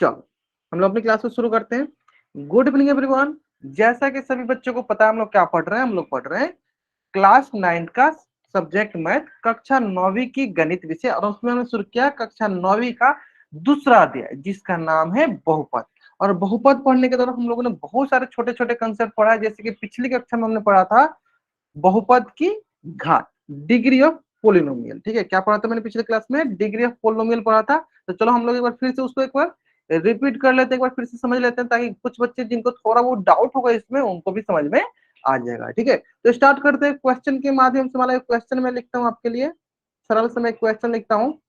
चलो हम लोग अपनी क्लास को शुरू करते हैं। Good evening everyone. जैसा कि सभी बच्चों को पता है हम लोग क्या पढ़ रहे हैं, हम लोग पढ़ रहे हैं क्लास 9 का सब्जेक्ट मैथ, कक्षा 9वीं की गणित विषय, और उसमें हमने शुरू किया कक्षा 9वीं का दूसरा अध्याय जिसका नाम है बहुपद। और बहुपद पढ़ने के दौरान हम लोगों ने बहुत सारे छोटे छोटे कंसेप्ट पढ़ा है, जैसे कि पिछली कक्षा में हमने पढ़ा था बहुपद की घात, डिग्री ऑफ पोलिनोमियल। ठीक है, क्या पढ़ा था मैंने पिछले क्लास में? डिग्री ऑफ पोलिनोमियल पढ़ा था। तो चलो हम लोग एक बार फिर से उसको एक बार रिपीट कर लेते हैं, एक बार फिर से समझ लेते हैं, ताकि कुछ बच्चे जिनको थोड़ा बहुत डाउट होगा इसमें उनको भी समझ में आ जाएगा। ठीक है, तो स्टार्ट करते हैं क्वेश्चन के माध्यम से। हमारा एक क्वेश्चन मैं लिखता हूँ आपके लिए, सरल से मैं क्वेश्चन लिखता हूँ।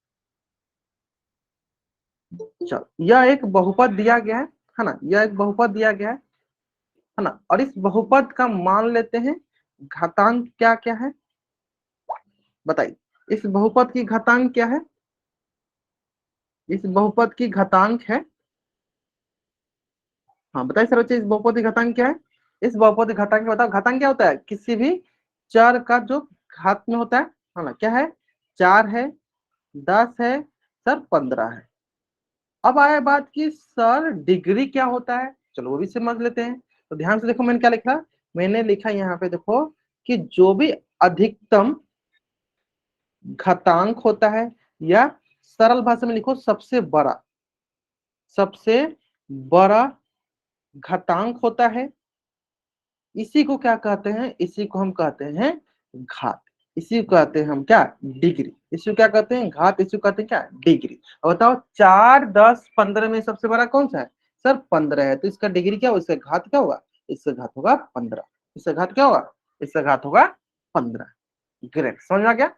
चलो, यह एक बहुपद दिया गया है ना, यह एक बहुपद दिया गया है ना, और इस बहुपद का मान लेते हैं घातांक क्या क्या है, बताइए। इस बहुपद की घातांक क्या है? इस बहुपद की घातांक है, हाँ बताइए सर बच्चे, इस बहुपद की घातांक क्या है? इस बहुपद की घातांक बताओ। घातांक क्या होता है? किसी भी चर का जो घात में होता है ना। क्या है? 4 है, 10 है, सर 15 है। अब आया बात की सर डिग्री क्या होता है, चलो वो भी समझ लेते हैं। तो ध्यान से देखो मैंने क्या लिखा, मैंने लिखा यहाँ पे देखो कि जो भी अधिकतम घातांक होता है, या सरल भाषा में लिखो सबसे बड़ा, सबसे बड़ा घातांक होता है, इसी को क्या कहते हैं? इसी को हम कहते हैं घात। इसी को कहते हैं हम क्या? डिग्री। इसी को क्या कहते हैं? घात। इसी को कहते हैं क्या? डिग्री। और बताओ 4, 10, 15 में सबसे बड़ा कौन सा है? सर 15 है, तो इसका डिग्री क्या होगा? इसका घात क्या होगा? इसका घात होगा 15। इसका घात क्या होगा? इसका घात होगा 15। ग्रेट, समझ में आ गया?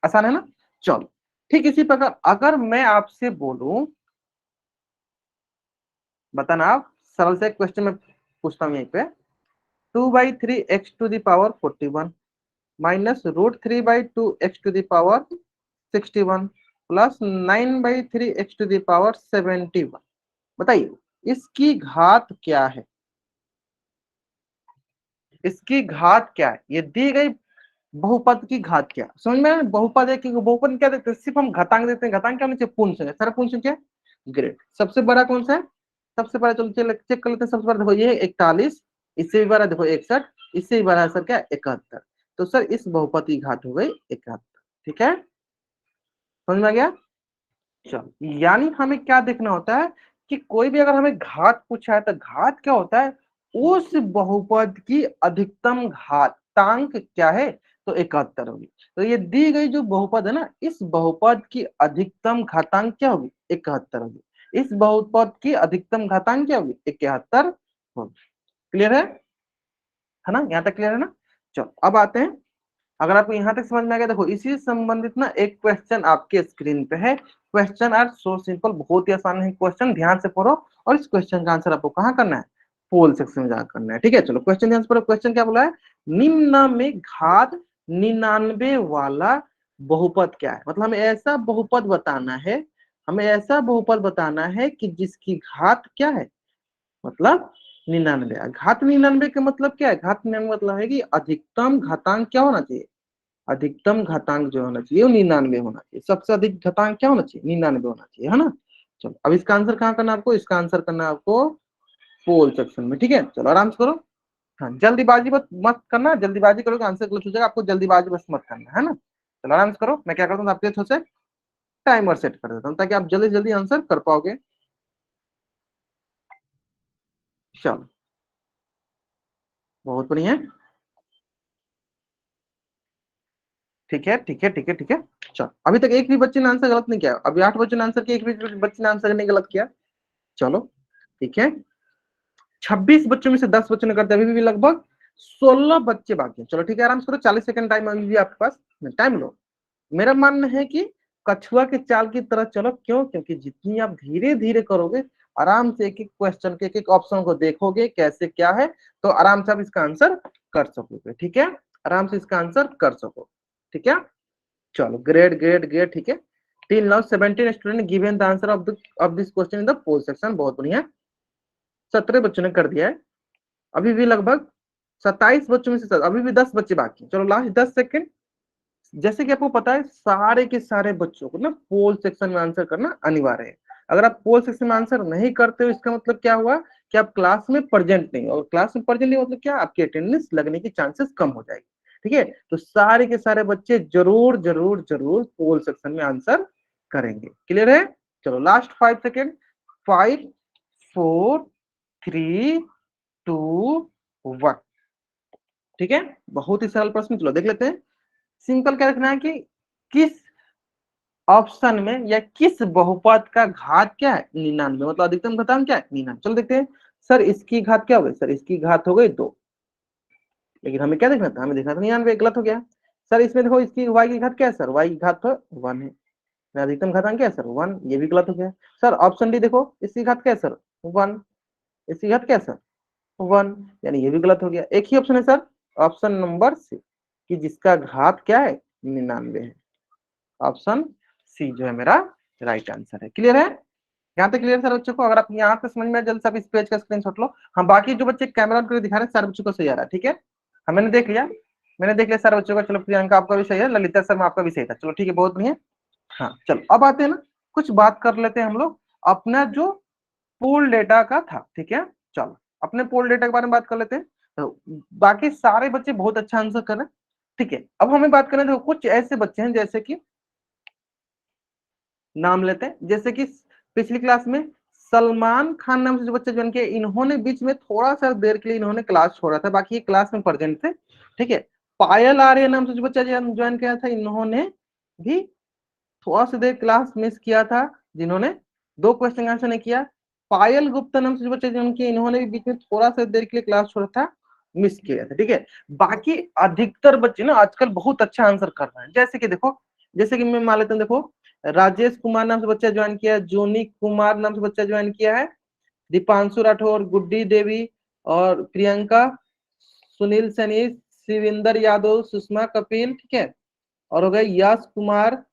आसान है ना? चलो, ठीक इसी प्रकार अगर मैं आपसे बोलूं, बताना आप, सरल से क्वेश्चन में पूछता हूं यहीं पे, 2/3 x⁴ minus √3/2 x⁴ plus 9/3 x⁴ बताइए इसकी घात क्या है? इसकी घात क्या है? ये दी गई बहुपद की घात क्या? समझ में आया? बहुपद है कि बहुपद क्या देते हैं? सिर्फ हम घातांक देते हैं। घातांक क्या होना चाहिए? पूर्ण संख्या। सारा पूर्ण संख्या। ग्रेट। सबसे बड़ा कौन सा है? सबसे बड़ा चलो चेक कर लेते हैं। सबसे बड़ा देखो ये 41, इससे भी बड़ा देखो 61, इससे भी बड़ा है सर क्या? 71। तो सर इस बहुपद की घात हो गई 71। ठीक है, समझ में आ गया? चलो, यानी हमें क्या देखना होता है कि कोई भी अगर हमें घात पूछा है तो घात क्या होता है? उस बहुपद की अधिकतम घातांक क्या है? तो 71 होगी। तो ये दी गई जो बहुपद है ना, इस बहुपद की अधिकतम घातांक क्या होगी? 71 होगी। इस बहुपद की अधिकतम घातांक क्या होगी? 71 होगी। क्लियर है ना? यहाँ तक क्लियर है ना? चलो अब आते हैं, अगर आपको यहाँ तक समझ में आ गया, देखो इसी से संबंधित ना एक क्वेश्चन आपके स्क्रीन पे है। क्वेश्चन आर सो सिंपल, बहुत ही आसान है क्वेश्चन, ध्यान से पढ़ो। और इस क्वेश्चन का आंसर आपको कहाँ करना है? पोल सेक्शन में जाकर करना है। ठीक है, चलो क्वेश्चन ध्यान से पढ़ो। क्वेश्चन क्या बोला है? निम्न में घात 99 वाला बहुपद क्या है? मतलब हमें ऐसा बहुपद बताना है, हमें ऐसा बहुपद बताना है कि जिसकी घात क्या है? मतलब 99। घात 99 का मतलब क्या है? घात 99 मतलब है कि अधिकतम घातांक क्या होना चाहिए? अधिकतम घातांक जो होना चाहिए वो 99 होना चाहिए। सबसे अधिक घातांक क्या होना चाहिए? 99 होना चाहिए, है ना? चलो अब इसका आंसर कहाँ करना है आपको? इसका आंसर करना है आपको पोल सेक्शन में। ठीक है, चलो आराम से करो। हाँ, जल्दीबाजी मत करना, जल्दीबाजी करोगे आंसर गलत हो जाएगा। आपको जल्दीबाजी बस मत करना, है ना? चलो आराम से करो। मैं क्या करता हूँ आपके थोड़ा से टाइमर सेट कर देता हूँ ताकि आप जल्दी जल्दी आंसर कर पाओगे। चलो, बहुत बढ़िया। ठीक है ठीक है ठीक है ठीक है। चलो, अभी तक एक भी बच्चे ने आंसर गलत नहीं किया। अभी 8 बच्चों ने आंसर किया, एक भी बच्चे ने आंसर नहीं गलत किया। चलो ठीक है, 26 बच्चों में से 10 बच्चों ने कर दिया, अभी भी लगभग 16 बच्चे बाकी हैं। चलो ठीक है, आराम से करो। 40 सेकंड टाइम अभी भी आपके पास, टाइम लो। मेरा मानना है कि कछुआ के चाल की तरह चलो। क्यों? क्योंकि जितनी आप धीरे धीरे करोगे, आराम से एक एक क्वेश्चन के एक एक ऑप्शन को देखोगे कैसे क्या है, तो आराम से आप इसका आंसर कर सकोगे। ठीक है, आराम से इसका आंसर कर सको। ठीक है, चलो ग्रेट ग्रेट ग्रेट। ठीक है, 17 student given the answer of this question in the poll section. बहुत बढ़िया, 17 बच्चों ने कर दिया है। अभी भी लगभग 27 बच्चों में से अभी भी 10 बच्चे बाकी हैं। चलो लास्ट 10 सेकंड। जैसे कि आपको पता है सारे के सारे बच्चों को ना पोल सेक्शन में आंसर करना अनिवार्य है। अगर आप पोल सेक्शन में आंसर नहीं करते हो इसका मतलब क्या हुआ कि आप क्लास में प्रेजेंट नहीं, और क्लास में प्रेजेंट नहीं मतलब क्या, आपकी अटेंडेंस लगने की चांसेस कम हो जाएगी। ठीक है, तो सारे के सारे बच्चे जरूर जरूर जरूर पोल सेक्शन में आंसर करेंगे। क्लियर है? चलो लास्ट 5 सेकेंड, 5 4 3 2 1। ठीक है, बहुत ही सरल प्रश्न, चलो देख लेते हैं। सिंपल क्या रखना है कि किस ऑप्शन में या किस बहुपद का घात क्या है 99, मतलब अधिकतम घातांक क्या है 99। चलो देखते हैं। सर इसकी घात क्या हो गई, सर इसकी घात हो गई 2, लेकिन हमें क्या देखना था, हमें देखना था 99, गलत हो गया। सर इसमें देखो इसकी y की घात क्या है, सर y की घात तो 1 है, अधिकतम घातांक क्या है सर 1, ये भी गलत हो गया। सर ऑप्शन डी देखो, इसकी घात क्या है सर 1, इसकी घात क्या है सर 1, यानी ये भी गलत हो गया। एक ही ऑप्शन है सर, ऑप्शन नंबर सी, कि जिसका घात क्या है 99 है। ऑप्शन सी जो है मेरा राइट आंसर है। क्लियर है? यहाँ तक क्लियर सर बच्चों को? अगर आप यहाँ पे समझ में जल्द से आप इस पेज का स्क्रीनशॉट लो। हम बाकी जो बच्चे कैमरा ऑन करके दिखा रहे हैं सारे बच्चों को सही आ रहा है। ठीक है, हाँ मैंने देख लिया, मैंने देख लिया सारे बच्चों का। चलो प्रियंका आपका भी सही है, ललिता शर्मा आपका भी सही था। चलो ठीक है, बहुत बढ़िया। हाँ चलो अब आते हैं ना, कुछ बात कर लेते हैं हम लोग अपना जो पूल डेटा का था। ठीक है, चलो अपने पूल डेटा के बारे में बात कर लेते हैं। तो बाकी सारे बच्चे बहुत अच्छा आंसर कर रहे हैं। ठीक है, अब हमें बात करना है, कुछ ऐसे बच्चे हैं जैसे कि नाम लेते हैं, जैसे कि पिछली क्लास में सलमान खान नाम से जो बच्चे ज्वाइन किए, इन्होंने बीच में थोड़ा सा देर के लिए इन्होंने क्लास छोड़ा था, बाकी ये क्लास में प्रेजेंट थे। ठीक है, पायल आर्य नाम से जो बच्चा ज्वाइन किया था, इन्होंने भी थोड़ा सा देर क्लास मिस किया था, जिन्होंने 2 क्वेश्चन आंसर नहीं किया। पायल गुप्ता नाम से जो बच्चे ज्वाइन किए, इन्होंने भी बीच में थोड़ा सा देर के लिए क्लास छोड़ा था, मिस किया था। ठीक है, बाकी अधिकतर बच्चे ना आजकल बहुत अच्छा आंसर कर रहे हैं। जैसे कि देखो, जैसे कि मैं मान लेता हूँ, देखो राजेश कुमार नाम से बच्चा ज्वाइन किया है, जोनी कुमार नाम से बच्चा ज्वाइन किया है, दीपांशु राठौर, गुड्डी देवी और प्रियंका, सुनील सैनी, शिविंदर यादव, सुषमा कपिल। ठीक है, और हो गए यश कुमार,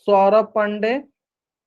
सौरभ पांडे,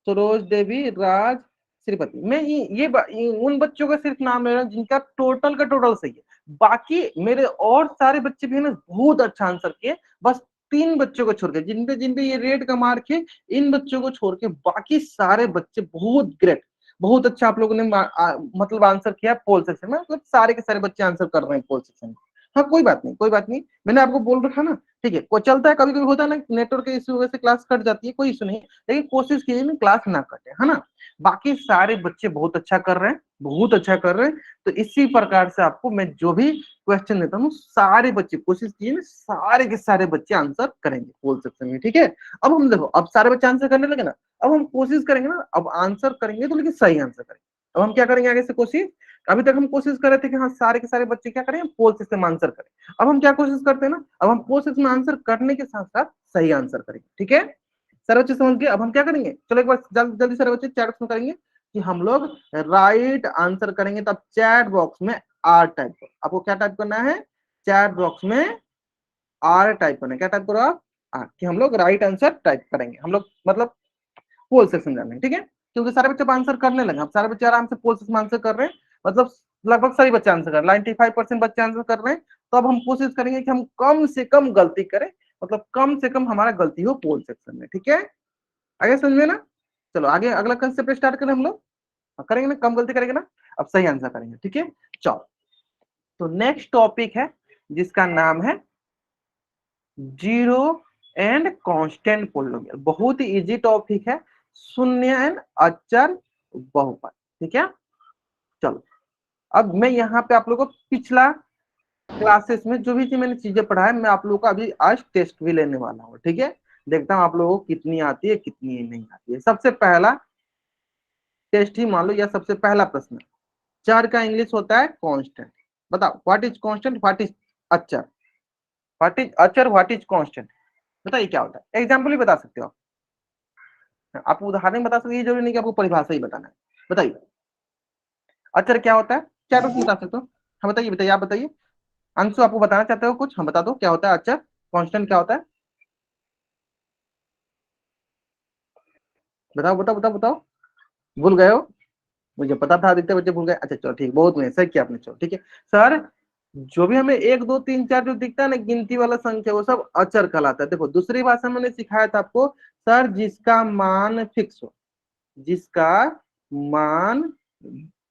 सरोज देवी, राज श्रीपति। मैं ये उन बच्चों का सिर्फ नाम ले रहा हूँ जिनका टोटल का टोटल सही है। बाकी मेरे और सारे बच्चे भी है ना बहुत अच्छा आंसर किए, बस 3 बच्चों को छोड़ के, जिनपे जिनपे ये रेड का मार्क है, इन बच्चों को छोड़ के बाकी सारे बच्चे बहुत ग्रेट, बहुत अच्छा आप लोगों ने मतलब आंसर किया पोल सेक्शन में। मतलब सारे के सारे बच्चे आंसर कर रहे हैं पोल सेक्शन में। हाँ कोई बात नहीं, कोई बात नहीं, मैंने आपको बोल रखा ना। ठीक है, को चलता है, कभी कभी होता है ना नेटवर्क के इश्यू वजह से क्लास कट जाती है, कोई इशू नहीं, लेकिन कोशिश कीजिए ना क्लास ना कटे, है ना। बाकी सारे बच्चे बहुत अच्छा कर रहे हैं, बहुत अच्छा कर रहे हैं। तो इसी प्रकार से आपको मैं जो भी क्वेश्चन देता हूँ, सारे बच्चे कोशिश कीजिए ना, सारे के सारे बच्चे आंसर करेंगे पोल सेक्शन में। ठीक है, अब हम देखो, अब सारे बच्चे आंसर करने लगे ना, अब हम कोशिश करेंगे ना, अब आंसर करेंगे तो लेकिन सही आंसर करेंगे। अब हम क्या करेंगे आगे से कोशिश, अभी तक हम कोशिश कर रहे थे कि हाँ सारे के सारे बच्चे क्या करें, पोल सेक्शन में आंसर करें। अब हम क्या कोशिश करते हैं ना, अब हम पोल सेक्शन में आंसर करने के साथ साथ सही आंसर करेंगे। ठीक है, सारे बच्चे समझ गए? अब हम क्या करेंगे, चलो एक बार जल्दी जल्दी सारे बच्चे चैट में करेंगे कि हम लोग राइट आंसर करेंगे। तब चैट बॉक्स में आर टाइप करो। आपको क्या टाइप करना है, चैट बॉक्स में आर टाइप करना है। क्या टाइप करो आप, आर, कि हम लोग राइट आंसर टाइप करेंगे। हम लोग मतलब पोल सेक्शन जाना है। ठीक है, क्योंकि सारे बच्चे आंसर करने लगे, अब सारे बच्चे आराम से पोल सेक्शन में आंसर कर रहे हैं, मतलब लगभग सभी बच्चे आंसर कर रहे हैं, 95% बच्चे आंसर कर रहे हैं। तो अब हम कोशिश करेंगे कि हम कम से कम गलती करें, मतलब कम से कम हमारा गलती हो पोल सेक्शन में। ठीक है, आगे समझ में ना? चलो आगे अगला कंसेप्ट स्टार्ट करें हम लोग। करेंगे ना, कम गलती करेंगे ना, अब सही आंसर करेंगे। ठीक है, चलो तो नेक्स्ट टॉपिक है जिसका नाम है जीरो एंड कांस्टेंट पोलिनोमियल। बहुत ही इजी टॉपिक है, शून्य एंड अचर बहुपद। ठीक है, चलो अब मैं यहाँ पे आप लोगों को पिछला क्लासेस में जो भी मैंने चीजें पढ़ाया, मैं आप लोगों का अभी आज टेस्ट भी लेने वाला हूँ। ठीक है, देखता हूँ आप लोगों को कितनी आती है कितनी नहीं आती है। सबसे पहला टेस्ट ही मान लो, या सबसे पहला प्रश्न, चर का इंग्लिश होता है कांस्टेंट। बताओ what is constant, what is अचर, व्हाट इज अचर, व्हाट इज कांस्टेंट, बताइए क्या होता है। एग्जाम्पल भी बता सकते हो आप उदाहरण बता सकते हो, ये जरूरी नहीं कि आपको परिभाषा ही बताना है। बताइए अचर क्या होता है, क्या प्रश्न बता सकते हो? हाँ बताइए बताइए, आप बताइए। अंशु आपको बताना चाहते हो कुछ, हम बता दो क्या होता है अचर, कांस्टेंट क्या होता है, बताओ बताओ बताओ बताओ। भूल गए हो? मुझे पता था अधिकतर बच्चे भूल गए। अच्छा चलो ठीक, बहुत में सही किया आपने। चलो ठीक है सर, जो भी हमें 1 2 3 4 जो दिखता है ना गिनती वाला संख्या, वो सब अचर कहलाता है। देखो दूसरी भाषा में मैंने सिखाया था आपको, सर जिसका मान फिक्स हो, जिसका मान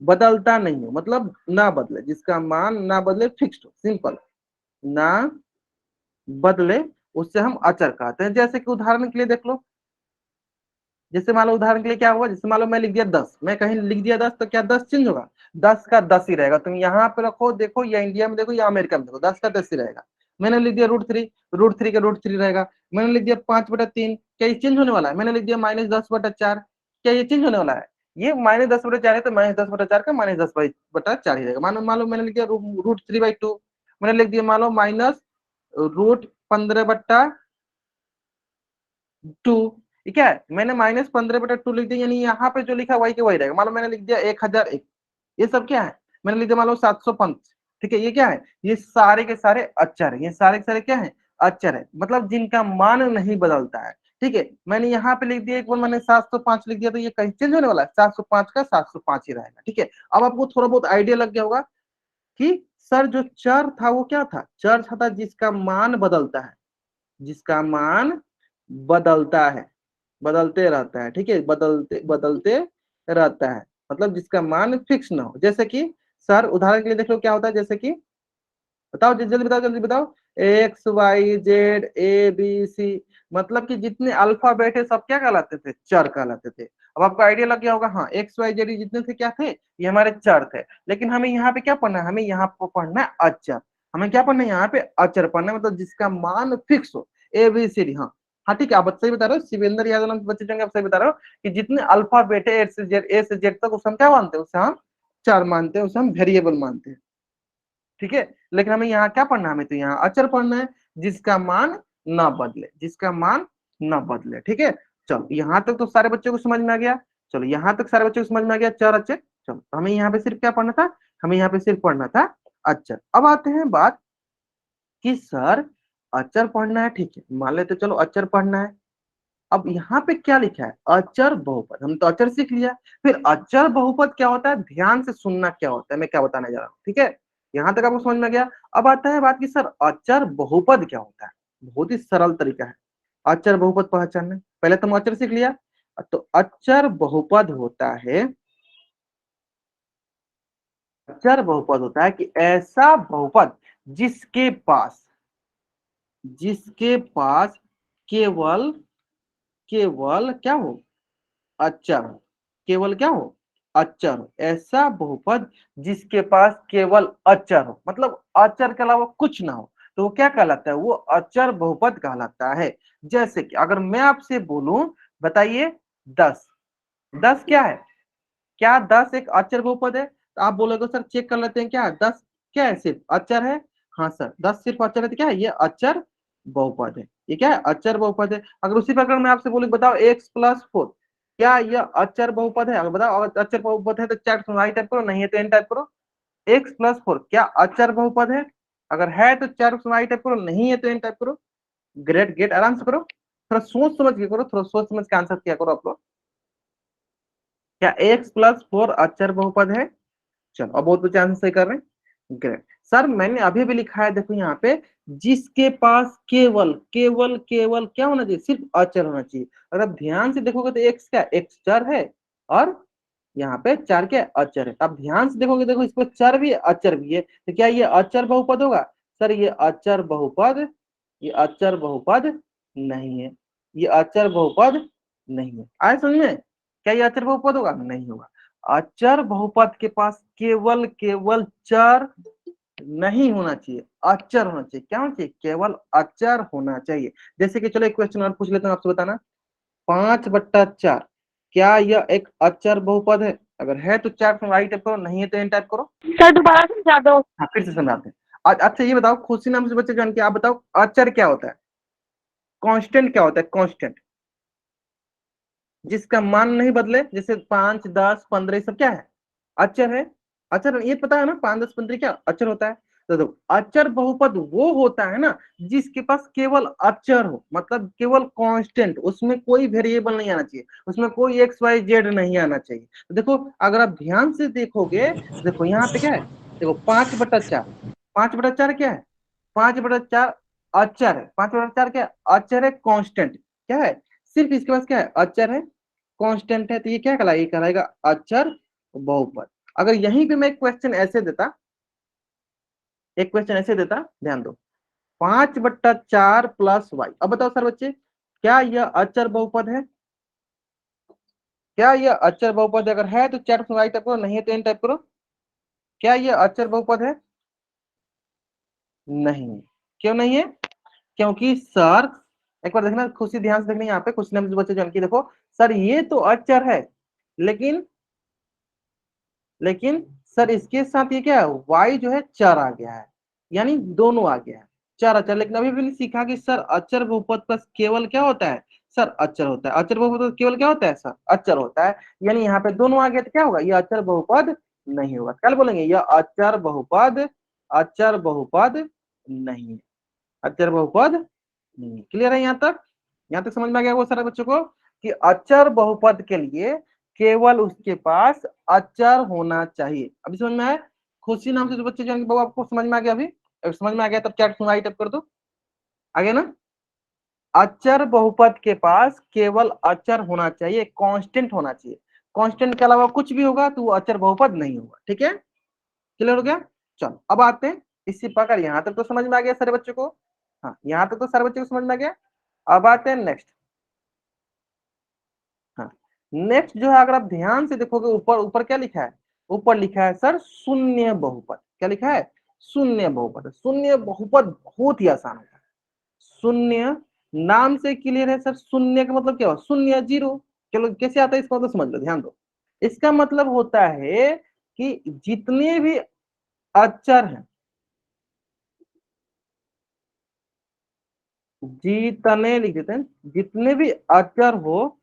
बदलता नहीं हो, मतलब ना बदले, जिसका मान ना बदले, फिक्स्ड हो, सिंपल, ना बदले, उससे हम अचर कहते हैं। जैसे कि उदाहरण के लिए देख लो, जैसे मान लो उदाहरण के लिए क्या हुआ, जैसे मान लो मैं लिख दिया 10, मैं कहीं लिख दिया 10, तो क्या 10 चेंज होगा? 10 का 10 ही रहेगा। तुम यहाँ पे रखो देखो, या इंडिया में देखो या अमेरिका में देखो, 10 का 10 ही रहेगा। मैंने लिख दिया √3, √3 का √3 रहेगा। मैंने लिख दिया 5/3, क्या ये चेंज होने वाला है? मैंने लिख दिया -10/4, क्या ये चेंज होने वाला है? ये -10/4 है, तो -10/4 का -10/4 ही रहेगा। मान लो मैंने लिख दिया √3/2, मैंने लिख दिया मान लो -√15/2। ठीक है, मैंने -15/2 लिख दिया, यानी यहाँ पे जो लिखा वही के वही रहेगा। मान लो मैंने लिख दिया 1001, ये सब क्या है? मैंने लिख दिया मान लो 705। ठीक है, ये क्या है? ये सारे के सारे अक्षर है, ये सारे के सारे क्या है? अक्षर है, मतलब जिनका मान नहीं बदलता है। ठीक है, मैंने यहाँ पे लिख दिया एक बार, मैंने 705 लिख दिया, तो ये कहीं चेंज होने वाला है? 705 का 705 ही रहेगा। ठीक है, अब आपको थोड़ा बहुत आइडिया लग गया होगा कि सर जो चर था वो क्या था? चर था जिसका मान बदलता है, जिसका मान बदलता है, बदलते रहता है। ठीक है, बदलते बदलते रहता है, मतलब जिसका मान फिक्स ना हो। जैसे कि सर उदाहरण के लिए देख लो क्या होता है, जैसे कि बताओ, जल्दी बताओ, जल्दी बताओ। XYZ ABC, मतलब कि जितने अल्फाबेट है सब क्या कहलाते थे? चर कहलाते थे। अब आपको आइडिया लग गया होगा, हाँ XYZ जितने थे क्या थे? ये हमारे चर थे। लेकिन हमें यहाँ पे क्या पढ़ना है? हमें यहाँ पर पढ़ना है अचर। हमें क्या पढ़ना है यहाँ पे? अचर पढ़ना है, मतलब जिसका मान फिक्स हो। ABCD, हाँ हाँ ठीक है, आप सही बता रहे हो, शिवेंद्र यादव नाम के बच्चे जो आप सही बता रहे हो कि जितने अल्फाबेट है A से Z तक, उसे हम क्या मानते हैं? उसे हम चर मानते हैं, उसे हम वेरिएबल मानते हैं। ठीक है, लेकिन हमें यहाँ क्या पढ़ना है? हमें तो यहाँ अचर पढ़ना है, जिसका मान ना बदले, जिसका मान ना बदले। ठीक है, चलो यहाँ तक तो सारे बच्चों को समझ में आ गया। चलो यहाँ तक सारे बच्चों को समझ में आ गया चर अचर। चलो तो हमें यहाँ पे सिर्फ क्या पढ़ना था? हमें यहाँ पे सिर्फ पढ़ना था अचर। अब आते हैं बात कि सर अचर पढ़ना है, ठीक है मान लेते, चलो अचर पढ़ना है। अब यहाँ पे क्या लिखा है? अचर बहुपद, हम तो अचर सीख लिया। फिर अचर बहुपद क्या होता है? ध्यान से सुनना क्या होता है, मैं क्या बताने जा रहा हूँ। ठीक है, यहाँ तक आपको समझ में गया। अब आता है बात की सर अचर बहुपद क्या होता है? बहुत ही सरल तरीका है अचर बहुपद पहचानने। पहले तुम अचर सीख लिया, तो अचर बहुपद होता है, अचर बहुपद होता है कि ऐसा बहुपद जिसके पास, जिसके पास केवल, केवल क्या हो? अचर हो, केवल क्या हो? अचर हो। ऐसा बहुपद जिसके पास केवल अचर हो, मतलब अचर के अलावा कुछ ना हो, तो वो क्या कहलाता है? वो अचर बहुपद कहलाता है। जैसे कि अगर मैं आपसे बोलूं, बताइए 10, 10 क्या है? क्या 10 एक अचर बहुपद है? तो आप बोलोगे सर चेक कर लेते हैं, क्या 10 क्या है? सिर्फ अचर है? हाँ सर 10 सिर्फ अचर है, तो क्या है? ये अचर बहुपद है। ये क्या है? अचर बहुपद है। अगर उसी प्रकार मैं आपसे बोलूं, बताओ x+4, क्या यह अचर बहुपद है? अगर बताओ अगर अचर बहुपद है तो चैट सुनाई टाइप करो, नहीं है तो एन टाइप करो। x+4 क्या अचर बहुपद है? अगर है तो चैट सुनाई टाइप करो, नहीं है तो एन टाइप करो। ग्रेट गेट, आराम से करो, थोड़ा सोच समझ के करो, थोड़ा सोच समझ के आंसर किया करो आप लोग। क्या x+4 अचर बहुपद है? चलो अब बहुत बच्चे आंसर सही कर रहे हैं, ग्रेट। सर मैंने अभी अभी लिखा है, देखो यहाँ पे, जिसके पास केवल, केवल केवल क्या होना चाहिए? सिर्फ अचर होना चाहिए। अगर आप ध्यान से देखोगे तो एक्स क्या? एक्स चर है, और यहाँ पे चार क्या? अचर है। आप ध्यान से देखोगे, देखो इसको चर भी है अचर भी है, तो क्या ये अचर बहुपद होगा? सर ये अचर बहुपद, ये अचर बहुपद नहीं है, ये अचर बहुपद नहीं है। आए समझ में? क्या ये अचर बहुपद होगा? नहीं होगा। अचर बहुपद के पास केवल, केवल चर नहीं होना चाहिए, अचर होना चाहिए। क्या होना चाहिए? केवल अचर होना चाहिए। जैसे कि चलो एक क्वेश्चन और पूछ लेता हूँ आपसे, बताना 5/4 क्या यह एक अचर बहुपद है? अगर है तो चार राइट टाइप करो, नहीं है तो एन टाइप करो। सर दोबारा समझा दो। हाँ फिर से समझाते हैं। आज अच्छा ये बताओ, खुशी नाम से बच्चे जान के आप बताओ, अचर क्या होता है? कांस्टेंट क्या होता है? कांस्टेंट जिसका मान नहीं बदले, जैसे 5, 10, 15 सब क्या है? अचर है। अचर ये पता है ना, 5, 10, 15 क्या अचर होता है? तो देखो अचर बहुपद वो होता है ना जिसके पास केवल अचर हो, मतलब केवल कांस्टेंट, उसमें कोई वेरिएबल नहीं आना चाहिए, उसमें कोई XYZ नहीं आना चाहिए। तो देखो अगर आप ध्यान से देखोगे, देखो यहाँ पे क्या है? देखो 5/4, 5/4 क्या है? 5/4 अचर है। 5/4 क्या है? अचर है, कांस्टेंट क्या है? सिर्फ इसके पास क्या है? अचर है। कांस्टेंट है, तो ये क्या कहलाएगा, ये कहलाएगा अचर बहुपद। अगर यहीं पे मैं एक क्वेश्चन ऐसे देता, एक क्वेश्चन ऐसे देता, ध्यान दो, 5/4 प्लस वाई, अब बताओ सर बच्चे, क्या यह अचर बहुपद है? क्या यह अचर बहुपद है? अगर है तो चैट में वाई टाइप करो, नहीं है तो एन टाइप करो। क्या यह अचर बहुपद है? नहीं। क्यों नहीं है? क्योंकि सर, एक बार देखना, खुशी ध्यान से देखना, यहाँ पे कुछ ना बच्चे जान के देखो, सर ये तो अचर है, लेकिन लेकिन सर इसके साथ ये क्या है, y जो है चर आ गया है, यानी दोनों आ गया है, चर अचर। लेकिन अभी भी नहीं सीखा कि सर अचर बहुपद पर केवल क्या होता है, सर अचर होता है। अचर बहुपद पर केवल क्या होता है, सर अचर होता है। यानी यहाँ पे दोनों आ गया तो क्या होगा, ये अचर बहुपद नहीं होगा। कल बोलेंगे यह अचर बहुपद, अचर बहुपद नहीं है, अचर बहुपद नहीं। क्लियर है यहाँ तक? यहाँ तक समझ में आ गया वो सारे बच्चों को कि अचर बहुपद के लिए केवल उसके पास अचर होना चाहिए। अभी समझ में आया? खुशी नाम से जो बच्चे जाएंगे, बाबू आपको समझ में आ गया? अभी अगर समझ में आ गया तब चैट में टाइप कर दो, आ गया ना? अचर बहुपद के पास केवल अचर होना चाहिए, कांस्टेंट होना चाहिए। कांस्टेंट के अलावा कुछ भी होगा तो वो अचर बहुपद नहीं होगा। ठीक है, क्लियर हो गया? चलो अब आते हैं इसी प्रकार, यहाँ तक तो समझ में आ गया सारे बच्चों को? हाँ, यहाँ तक तो सारे बच्चों को समझ में आ गया। अब आते हैं नेक्स्ट। हाँ, नेक्स्ट जो है, अगर आप ध्यान से देखोगे, ऊपर ऊपर क्या लिखा है, ऊपर लिखा है सर शून्य बहुपद। क्या लिखा है? शून्य बहुपद। शून्य बहुपद बहुत ही आसान होता है। शून्य नाम से क्लियर है सर, शून्य का मतलब क्या हो, शून्य, जीरो। चलो कैसे आता है इसका मतलब समझ लो, ध्यान दो। इसका मतलब होता है कि जितने भी अक्षर हैं, जितने लिख देते हैं, जितने भी अक्षर हो,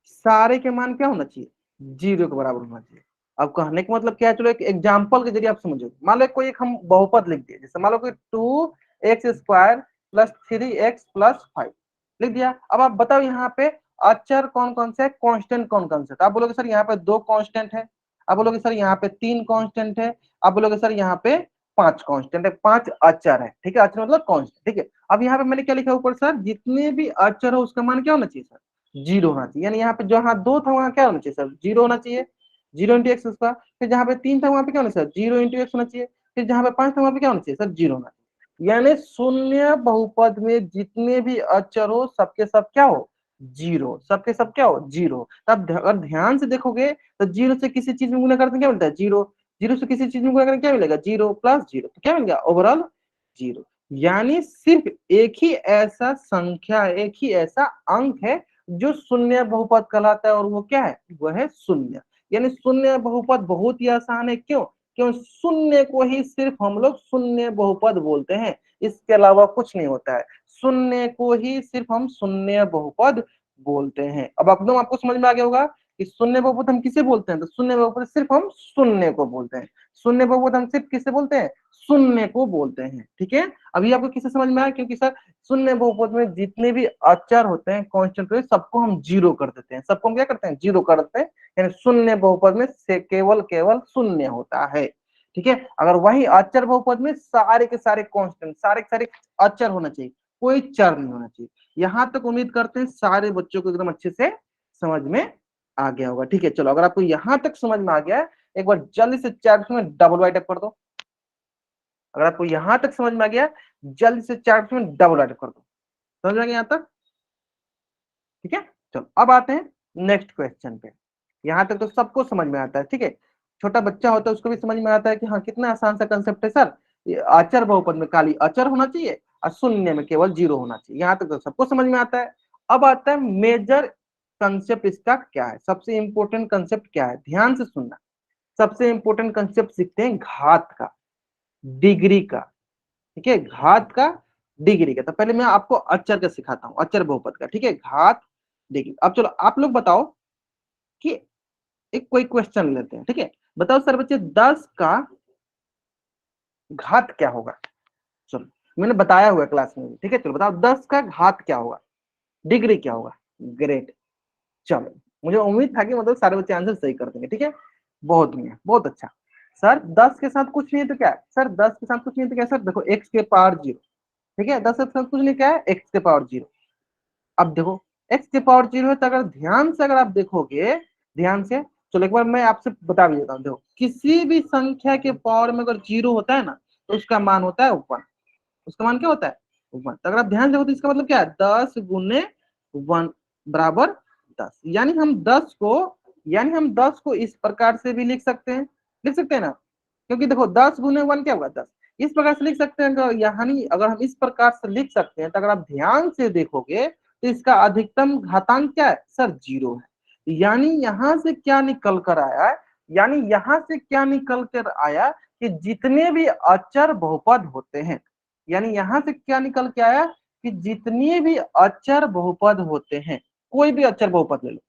सारे के मान क्या होना चाहिए, जीरो के बराबर होना चाहिए। अब कहने का मतलब क्या है, चलो एक एग्जांपल के जरिए आप समझो। मान लो कोई एक हम बहुपद लिख दिए, जैसे मान लो कि 2x² प्लस 3x+5 लिख दिया। अब आप बताओ यहाँ पे अक्षर कौन कौन से है, कांस्टेंट कौन कौन से है? तो आप बोलोगे सर यहाँ पे 2 कांस्टेंट है, आप बोलोगे सर यहाँ पे 3 कांस्टेंट है, आप बोलोगे सर यहाँ पे 5 कांस्टेंट है, 5 अक्षर है। ठीक है, अक्षर मतलब कांस्टेंट। ठीक है, अब यहाँ पे मैंने क्या लिखा ऊपर सर, जितने भी अक्षर हो उसका मान क्या होना चाहिए सर, जीरो होना चाहिए। यानी यहाँ पे जहाँ 2 था वहां क्या होना चाहिए सर, जीरो होना चाहिए, 0 × x उसका। फिर जहाँ पे 3 था वहां पे क्या होना चाहिए सर, 0 × x होना चाहिए। फिर जहाँ पे 5 था वहां पे क्या होना चाहिए सर, जीरो होना चाहिए। यानी शून्य बहुपद में जितने भी अक्षर हो सबके सब क्या हो, जीरो, सबके सब क्या हो, जीरो। तब अगर ध्यान से देखोगे तो जीरो से किसी चीज में गुणा करते क्या मिलता है, जीरो। जीरो से किसी चीज में गुणा करके क्या मिलेगा, जीरो प्लस जीरो, तो क्या मिल गया, ओवरऑल जीरो। यानी सिर्फ एक ही ऐसा संख्या, एक ही ऐसा अंक है जो शून्य बहुपद कहलाता है, और वो क्या है, वो है शून्य। यानी शून्य बहुपद बहुत ही आसान है। क्यों? क्यों? शून्य को ही सिर्फ हम लोग शून्य बहुपद बोलते हैं, इसके अलावा कुछ नहीं होता है। शून्य को ही सिर्फ हम शून्य बहुपद बोलते हैं। अब एकदम आपको समझ में आ गया होगा कि शून्य बहुपद हम किसे बोलते हैं, तो शून्य बहुपद सिर्फ हम शून्य को बोलते हैं। शून्य बहुपद हम सिर्फ किसे बोलते हैं, शून्य को बोलते हैं। ठीक है, अभी आपको किसे समझ में आया? क्योंकि सर शून्य बहुपद में जितने भी अक्षर होते हैं, कांस्टेंट सबको हम जीरो कर देते हैं, सबको हम क्या करते हैं, जीरो कर देते हैं। यानी शून्य बहुपद में से केवल केवल शून्य होता है। ठीक है, अगर वही अक्षर बहुपद में सारे के सारे कांस्टेंट, सारे के सारे अक्षर होना चाहिए, कोई चर नहीं होना चाहिए। यहां तक उम्मीद करते हैं सारे बच्चों को एकदम अच्छे से समझ में आ गया होगा। ठीक है, चलो अगर आपको यहां तक समझ में आ गया है, एक बार जल्दी से चैट में डबल वाइट कर दो। अगर आपको यहां तक समझ में आ गया, जल्दी से चैट में डबल वाइट कर दो। समझ में आ गया यहां तक? ठीक है, चलो अब आते हैं नेक्स्ट क्वेश्चन पे। यहां तक तो सबको समझ में आता है। ठीक है, छोटा बच्चा होता है उसको भी समझ में आता है कि हाँ कितना आसान सा कंसेप्ट है सर, ये अचर बहुपद में खाली अचर होना चाहिए और शून्य में केवल जीरो होना चाहिए। यहां तक तो सबको समझ में आता है। अब आता है मेजर कंसेप्ट, इसका क्या है, सबसे इंपॉर्टेंट कंसेप्ट क्या है, ध्यान से सुनना। सबसे इंपॉर्टेंट कंसेप्ट सीखते हैं घात का, डिग्री का। ठीक है, घात का, डिग्री का। तो पहले मैं आपको अचर का सिखाता हूँ, अचर बहुपद का। ठीक है, घात, डिग्री। अब चलो आप लोग बताओ कि एक कोई क्वेश्चन लेते हैं। ठीक है, बताओ सर बच्चे 10 का घात क्या होगा? चलो, मैंने बताया हुआ क्लास में भी। ठीक है, चलो बताओ 10 का घात क्या होगा, डिग्री क्या होगा? ग्रेट, चलो मुझे उम्मीद था कि मतलब सारे बच्चे आंसर सही कर देंगे। ठीक है, बहुत बढ़िया, बहुत अच्छा। सर 10 के साथ कुछ नहीं है तो क्या है सर, 10 के साथ कुछ नहीं है तो क्या सर, देखो x के पावर 0। ठीक है, 10 के साथ कुछ नहीं, क्या है, x के पावर 0। अब देखो x के पावर 0 है, तो अगर ध्यान से अगर आप देखोगे, ध्यान से, चलो एक बार मैं आपसे बता भी देता हूँ। देखो किसी भी संख्या के पावर में अगर 0 होता है ना, तो उसका मान होता है 1। उसका मान क्या होता है 1। तो अगर आप ध्यान से देखो तो इसका मतलब क्या है, 10 गुने 1 बराबर 10। यानी हम 10 को इस प्रकार से भी लिख सकते हैं, लिख सकते हैं ना, क्योंकि देखो 10 गुने 1 क्या होगा 10। इस प्रकार से लिख सकते हैं। यानी अगर हम इस प्रकार से लिख सकते हैं, तो अगर आप ध्यान से देखोगे तो इसका अधिकतम घातांक क्या है सर, 0 है। यानी यहां से क्या निकल कर आया, यानी यहां से क्या निकल कर आया कि जितने भी अचर बहुपद होते हैं, यानी यहां से क्या निकल के आया कि जितने भी अचर बहुपद होते हैं, कोई भी अचर बहुपद ले लो,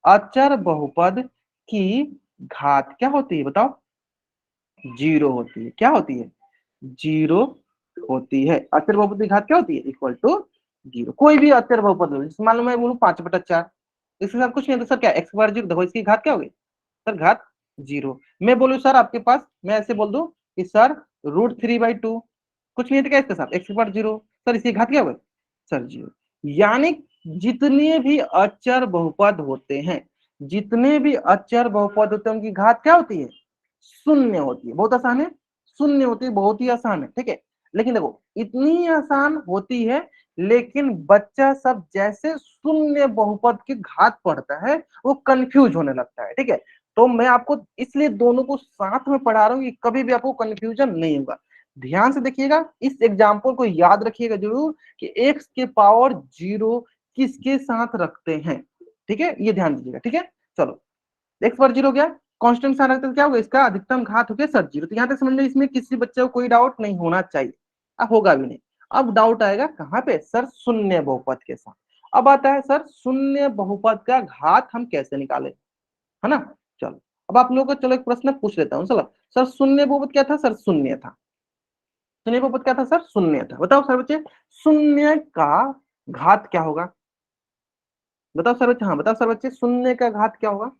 अचर बहुपद की घात क्या होती है बताओ, 0 होती है। क्या होती है, 0 होती है। अचर बहुपद की घात क्या होती है, इक्वल टू 0। कोई भी अचर बहुपद लो, जैसे मान लो मैं बोलूं 5/4, इसके साथ कुछ नहीं है तो सर क्या x बार 0, देखो इसकी घात क्या होगी सर, घात 0। मैं बोलूं सर आपके पास, मैं ऐसे बोल दूं कि सर √3/2, कुछ नहीं है तो क्या इसके साथ x बार 0, सर इसकी घात क्या होगी सर 0। यानी जितने भी अचर बहुपद होते हैं, जितने भी अचर बहुपद होते हैं, उनकी घात क्या होती है, शून्य होती है। बहुत आसान है, शून्य होती है, बहुत ही आसान है, ठीक है। लेकिन देखो इतनी आसान होती है, लेकिन बच्चा सब जैसे शून्य बहुपद की घात पढ़ता है वो कंफ्यूज होने लगता है, ठीक है। तो मैं आपको इसलिए दोनों को साथ में पढ़ा रहा हूँ कि कभी भी आपको कंफ्यूजन नहीं होगा। ध्यान से देखिएगा, इस एग्जाम्पल को याद रखिएगा जरूर कि x के पावर 0 किसके साथ रखते हैं, ठीक है, ये ध्यान दीजिएगा, ठीक है। चलो x पर 0 हो गया, कांस्टेंट साथ रखते हैं, क्या होगा इसका अधिकतम घात हो गया सर 0। तो यहाँ तक समझ लो, इसमें किसी बच्चे को कोई डाउट नहीं होना चाहिए, अब होगा भी नहीं। अब डाउट आएगा कहाँ पे सर, शून्य बहुपद के साथ। अब आता है सर शून्य बहुपद का घात हम कैसे निकाले, है ना। चलो अब आप लोगों को चलो एक प्रश्न पूछ लेता हूँ। चलो सर शून्य बहुपद क्या था सर, शून्य था। शून्य बहुपद क्या था सर, शून्य था। बताओ सर बच्चे, शून्य का घात क्या होगा, बताओ सर बच्चे, हाँ बताओ सर बच्चे, शून्य का घात क्या होगा।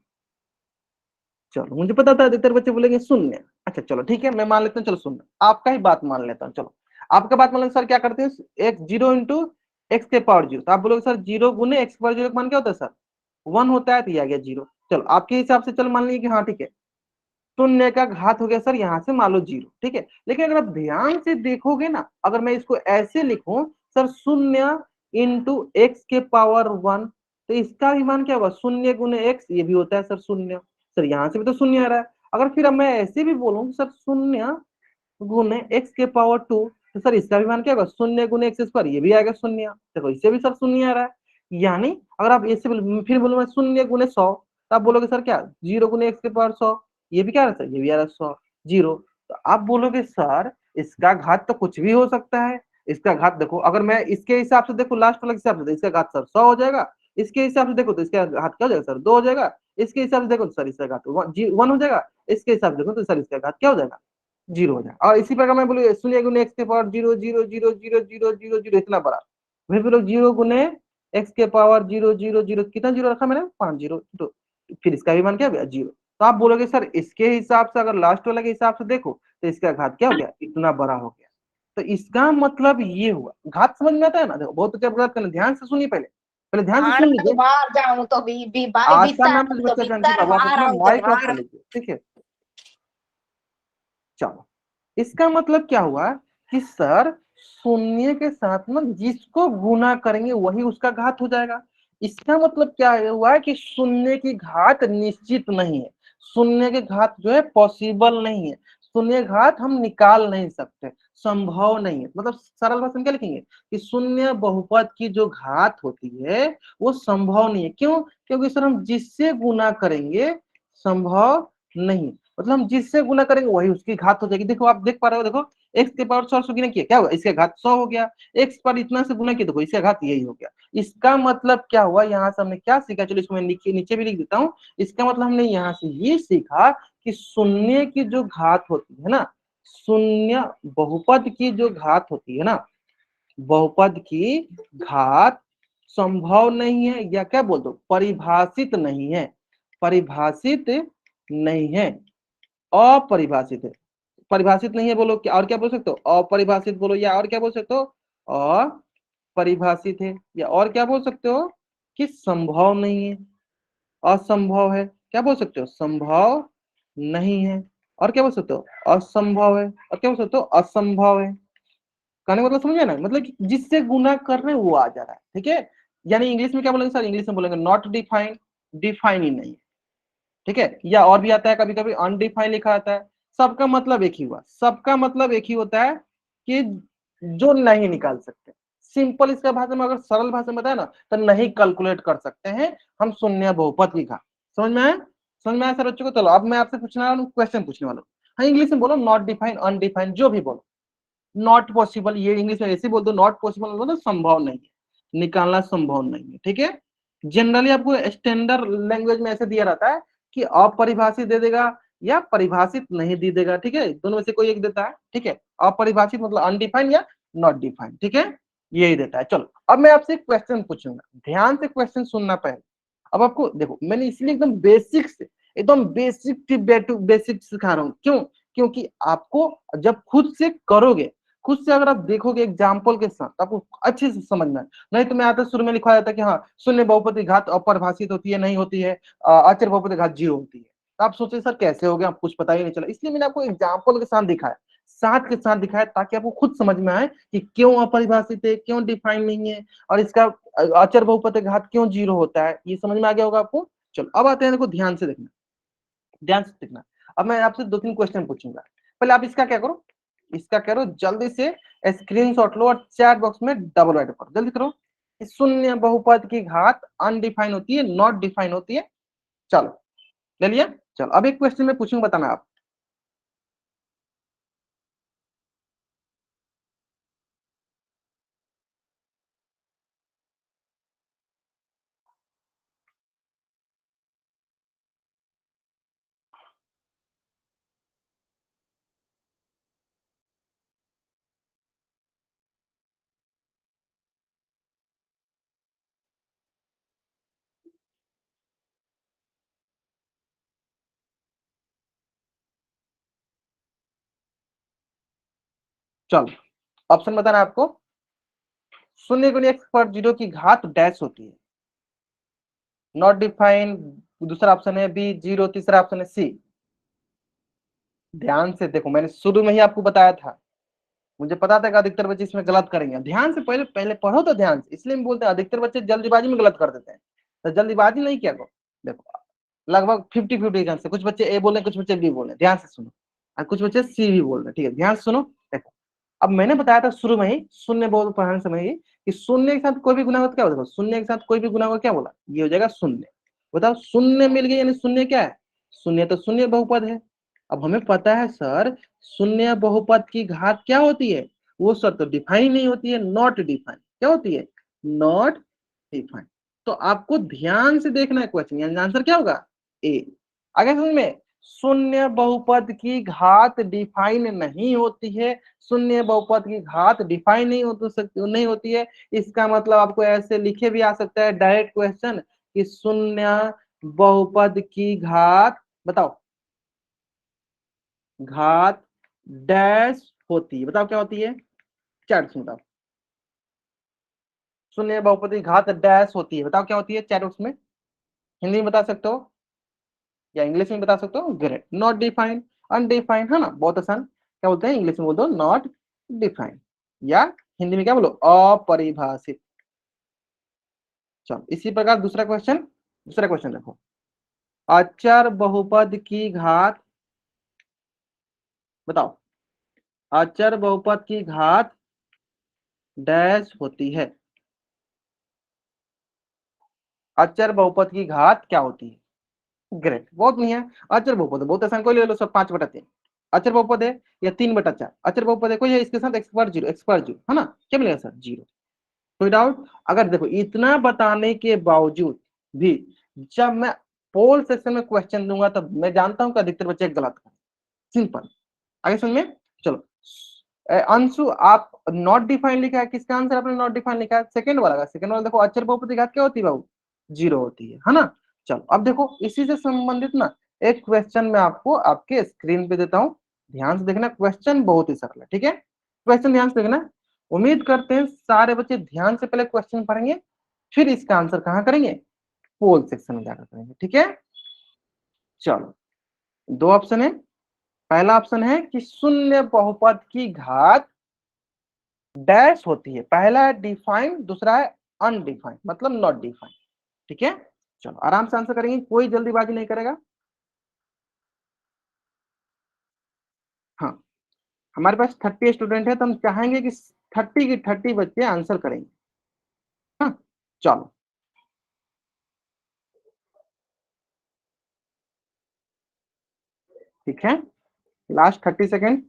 चलो मुझे पता था अधिकतर बच्चे बोलेंगे शून्य। अच्छा चलो ठीक है, मैं मान लेता हूँ, चलो शून्य, आपका ही बात मान लेता हूँ। चलो आपका बात मान लेते सर, क्या करते हैं, एक 0 इंटू एक्स के पावर 0। तो आप बोलोगे सर 0 गुने एक्स पावर 0 का मान क्या होता है सर, 1 होता है, तो ये आ गया 0। चलो आपके हिसाब से चलो मान लीजिए कि हाँ ठीक है, शून्य का घात हो गया सर यहाँ से मान लो 0, ठीक है। लेकिन अगर आप ध्यान से देखोगे ना, अगर मैं इसको ऐसे लिखूं सर, शून्य इंटू एक्स के पावर 1, तो इसका भी मान क्या होगा, शून्य गुने एक्स, ये भी होता है सर शून्य। सर यहाँ से भी तो शून्य आ रहा है। अगर फिर अब मैं ऐसे भी बोलूं सर शून्य गुने एक्स के पावर 2, तो सर इसका भी मान क्या होगा, शून्य गुने एक्स स्क्वायर, ये भी आएगा शून्य। देखो इससे भी सर शून्य आ रहा है। यानी अगर आप ऐसे फिर बोलो मैं शून्य गुने 100, तो आप बोलोगे सर क्या, 0 गुने एक्स के पावर 100, ये भी क्या आ रहा है सर, ये भी आ रहा है 100, 0। तो आप बोलोगे सर इसका घात तो कुछ भी हो सकता है। इसका घात देखो, अगर मैं इसके हिसाब से देखो, लास्ट वाला हिसाब से, तो इसका घात सर 100 हो जाएगा। इसके हिसाब से देखो तो इसका घात क्या हो जाएगा सर, 2 हो जाएगा। इसके हिसाब से देखो तो सर इसका घात 1 हो जाएगा। इसके हिसाब से देखो तो सर इसका घात क्या हो जाएगा, 0 हो जाएगा। और इसी प्रकार मैं बोलूँ शून्य गुने एक्स के पावर 0 0 0 0 0 0 0 इतना बड़ा, फिर बोलो 0 गुने एक्स के पावर 0 0 0, कितना 0 रखा मैंने, 5 0, तो फिर इसका भी मान क्या हो गया 0। तो आप बोलोगे सर इसके हिसाब से, अगर लास्ट वाला के हिसाब से देखो तो इसका घात क्या हो गया, इतना बड़ा हो गया। तो इसका मतलब ये हुआ, घात समझ में आता है ना। देखो बहुत अच्छा बात करना, ध्यान से सुनिए, पहले पहले ध्यान से हाँ सुन भाई, लीजिए। बाहर जाऊं तो भी भाई आता ना भीतर, मुझे तो बच्चा जानकी भीतर, बाबू, आप बाहर अपना आऊं तो माइक ऑफ कर बाहर। लीजिए, ठीक है। चलो इसका मतलब क्या हुआ कि सर शून्य के साथ में जिसको गुना करेंगे वही उसका घात हो जाएगा। इसका मतलब क्या हुआ कि शून्य की घात निश्चित नहीं है, शून्य के घात जो है पॉसिबल नहीं है, शून्य घात हम निकाल नहीं सकते, संभव नहीं है। मतलब सरल भाषा में क्या लिखेंगे कि शून्य बहुपद की जो घात होती है वो संभव नहीं है। क्यों, क्योंकि सर हम जिससे गुना करेंगे संभव नहीं, मतलब हम जिससे गुना करेंगे वही उसकी घात हो जाएगी। देखो आप देख पा रहे हो, देखो एक्स के पावर 100 से गुना किया, क्या हुआ, इसका घात 100 हो गया। एक्स पर इतना से गुना किया, देखो इसका घात यही हो गया। इसका मतलब क्या हुआ, यहाँ से हमने क्या सीखा, चलो इसको मैं नीचे भी लिख देता हूँ। इसका मतलब हमने यहाँ से ये सीखा कि शून्य की जो घात होती है ना, शून्य बहुपद की जो घात होती है ना, बहुपद की घात संभव नहीं है, या क्या बोल दो परिभाषित नहीं है, परिभाषित नहीं है, अपरिभाषित है। परिभाषित नहीं है बोलो, क्या और क्या बोल सकते हो, अपरिभाषित बोलो, या और क्या बोल सकते हो, अपरिभाषित है, या और क्या बोल सकते हो, कि संभव नहीं है, असंभव है, क्या बोल सकते हो, संभव नहीं है, और क्या बोल सकते हो, असंभव है, और क्या बोल सकते हो, असंभव है। कहने का मतलब समझे ना, मतलब कि जिससे गुना कर रहे हैं वो आ जा रहा है, ठीक है। यानी इंग्लिश में क्या बोलेंगे सर, इंग्लिश में बोलेंगे नॉट डिफाइंड, डिफाइन ही नहीं है, ठीक है। या और भी आता है कभी कभी अनडिफाइंड लिखा आता है, सबका मतलब एक ही हुआ, सबका मतलब एक ही होता है कि जो नहीं निकाल सकते। सिंपल इसका भाषा में, अगर सरल भाषा में बताए ना, तो नहीं कैलकुलेट कर सकते हैं हम शून्य बहुपद की घात। समझ में आया, समझ में आया सर बच्चों को। चलो अब मैं आपसे पूछने वाला हूँ, क्वेश्चन पूछने वाला हूँ। हाँ इंग्लिश में बोलो, नॉट डिफाइंड, अनडिफाइंड, जो भी बोलो। नॉट पॉसिबल, ये इंग्लिश में ऐसे बोल दो, नॉट पॉसिबल मतलब संभव नहीं है, निकालना संभव नहीं है, ठीक है। जनरली आपको स्टैंडर्ड लैंग्वेज में ऐसे दिया रहता है कि अपरिभाषित दे देगा या परिभाषित नहीं दे देगा, ठीक है, दोनों में से कोई एक देता है, ठीक है। अपरिभाषित मतलब अनडिफाइंड या नॉट डिफाइंड, ठीक है, यही देता है। चलो अब मैं आपसे क्वेश्चन पूछूंगा, ध्यान से क्वेश्चन सुनना पहले। अब आपको देखो, मैंने इसलिए एकदम बेसिक से, एकदम बेसिक बेसिक सिखा रहा हूँ, क्यों, क्योंकि आपको जब खुद से करोगे, खुद से अगर आप देखोगे एग्जाम्पल के साथ, आपको अच्छे से समझना है। नहीं तो मैं आता शुरू में लिखा जाता कि हाँ शून्य बहुपद की घात अपरिभाषित होती है, नहीं होती है, अचर बहुपद की घात 0 होती है। तो आप सोचे सर कैसे हो गया, आप कुछ पता ही नहीं चला, इसलिए मैंने आपको एग्जाम्पल के साथ दिखाया, साथ के साथ दिखाया, ताकि आपको खुद समझ में आए कि क्यों अपरिभाषित है, क्यों डिफाइन नहीं है, और इसका अचर बहुपद की घात क्यों 0 होता है, ये समझ में आ गया होगा आपको। चलो अब आते हैं, देखो ध्यान से देखना, ध्यान से देखना। अब मैं आपसे 2-3 क्वेश्चन पूछूंगा, पहले आप इसका क्या करो, इसका करो जल्दी से, स्क्रीनशॉट लो और चैट बॉक्स में डबल राइट करो, जल्दी करो। शून्य बहुपद की घात अनडिफाइन होती है, नॉट डिफाइन होती है। चलो ले लिया। चलो अब एक क्वेश्चन में पूछूंगा, बताना आप। चलो ऑप्शन बताना आपको। शून्य गुनी एक्स पर 0 की घात डैश होती है, नॉट डिफाइन दूसरा ऑप्शन है बी, 0 तीसरा ऑप्शन है सी। ध्यान से देखो, मैंने शुरू में ही आपको बताया था, मुझे पता था कि अधिकतर बच्चे इसमें गलत करेंगे। ध्यान से पहले पहले पढ़ो तो ध्यान से, इसलिए हम बोलते हैं अधिकतर बच्चे जल्दीबाजी में गलत कर देते हैं, तो जल्दीबाजी नहीं किया करो। देखो लगभग 50-50 चांस से, कुछ बच्चे ए बोले, कुछ बच्चे बी बोले, ध्यान से सुनो, और कुछ बच्चे सी भी बोल रहे हैं, ठीक है, ध्यान से सुनो। देखो अब मैंने बताया था शुरू में ही, शून्य बहुत पढ़ाने समय ही, कि शून्य के साथ कोई भी गुना हो तो क्या होगा, शून्य के साथ कोई भी गुना हो क्या बोला, ये हो जाएगा शून्य। बताओ शून्य मिल गया, यानी शून्य क्या है, शून्य तो शून्य बहुपद है। अब हमें पता है सर शून्य बहुपद की घात क्या होती है, वो सर तो डिफाइन नहीं होती है, नॉट डिफाइन, क्या होती है, नॉट डिफाइन। तो आपको ध्यान से देखना है क्वेश्चन, यानी आंसर क्या होगा, ए। आगे समझ में, शून्य बहुपद की घात डिफाइन नहीं होती है, शून्य बहुपद की घात डिफाइन नहीं होती है। इसका मतलब आपको ऐसे लिखे भी आ सकता है डायरेक्ट क्वेश्चन, कि शून्य बहुपद की घात, बताओ, घात डैश होती है, बताओ क्या होती है, चैट में बताओ। शून्य बहुपद की घात डैश होती है, बताओ क्या होती है, चैट बॉक्स में हिंदी में बता सकते हो या इंग्लिश में बता सकते हो, ग्रेट। नॉट डिफाइन, अनडिफाइन, है ना, बहुत आसान। क्या बोलते हैं, इंग्लिश में बोल दो नॉट डिफाइन, या हिंदी में क्या बोलो, अपरिभाषित। चलो इसी प्रकार दूसरा क्वेश्चन, दूसरा क्वेश्चन देखो, अचर बहुपद की घात, बताओ, अचर बहुपद की घात डैश होती है, अचर बहुपद की घात क्या होती है, ग्रेट, बहुत बढ़िया। अचर बहुपद है, बहुत आसान, कोई ले लो सब, 5/3 अचर बहुपद है, या 3/4 अचर बहुपद है, कोई है इसके साथ, एक्स पर जीरो, एक्स पर जीरो, है ना, क्या मिलेगा सर, 0। कोई डाउट, अगर देखो इतना बताने के बावजूद भी जब मैं पोल सेक्शन में क्वेश्चन दूंगा, तब मैं जानता हूं कि अधिकतर बच्चे गलत करें, सिंपल। आगे समझ में, चलो अंशु आप नॉट डिफाइन लिखा है, किसका आंसर आपने नॉट डिफाइन लिखा है, सेकंड वाला का, सेकंड वाला देखो, अचर बहुपद की घात क्या होती है बाबू, 0 होती है ना। चलो अब देखो इसी से संबंधित ना एक क्वेश्चन मैं आपको आपके स्क्रीन पे देता हूं, ध्यान से देखना, क्वेश्चन बहुत ही सरल है, ठीक है, क्वेश्चन ध्यान से देखना। उम्मीद करते हैं सारे बच्चे ध्यान से पहले क्वेश्चन पढ़ेंगे, फिर इसका आंसर कहाँ करेंगे, पोल सेक्शन में जाकर करेंगे। ठीक है, चलो दो ऑप्शन है। पहला ऑप्शन है कि शून्य बहुपद की घात डैश होती है, पहला है डिफाइंड, दूसरा है अनडिफाइंड, मतलब नॉट डिफाइंड। ठीक है, चलो आराम से आंसर करेंगे, कोई जल्दीबाजी नहीं करेगा। हाँ, हमारे पास 30 स्टूडेंट है, तो हम चाहेंगे कि 30 की 30 बच्चे आंसर करेंगे। हाँ, चलो ठीक है, last 30 second.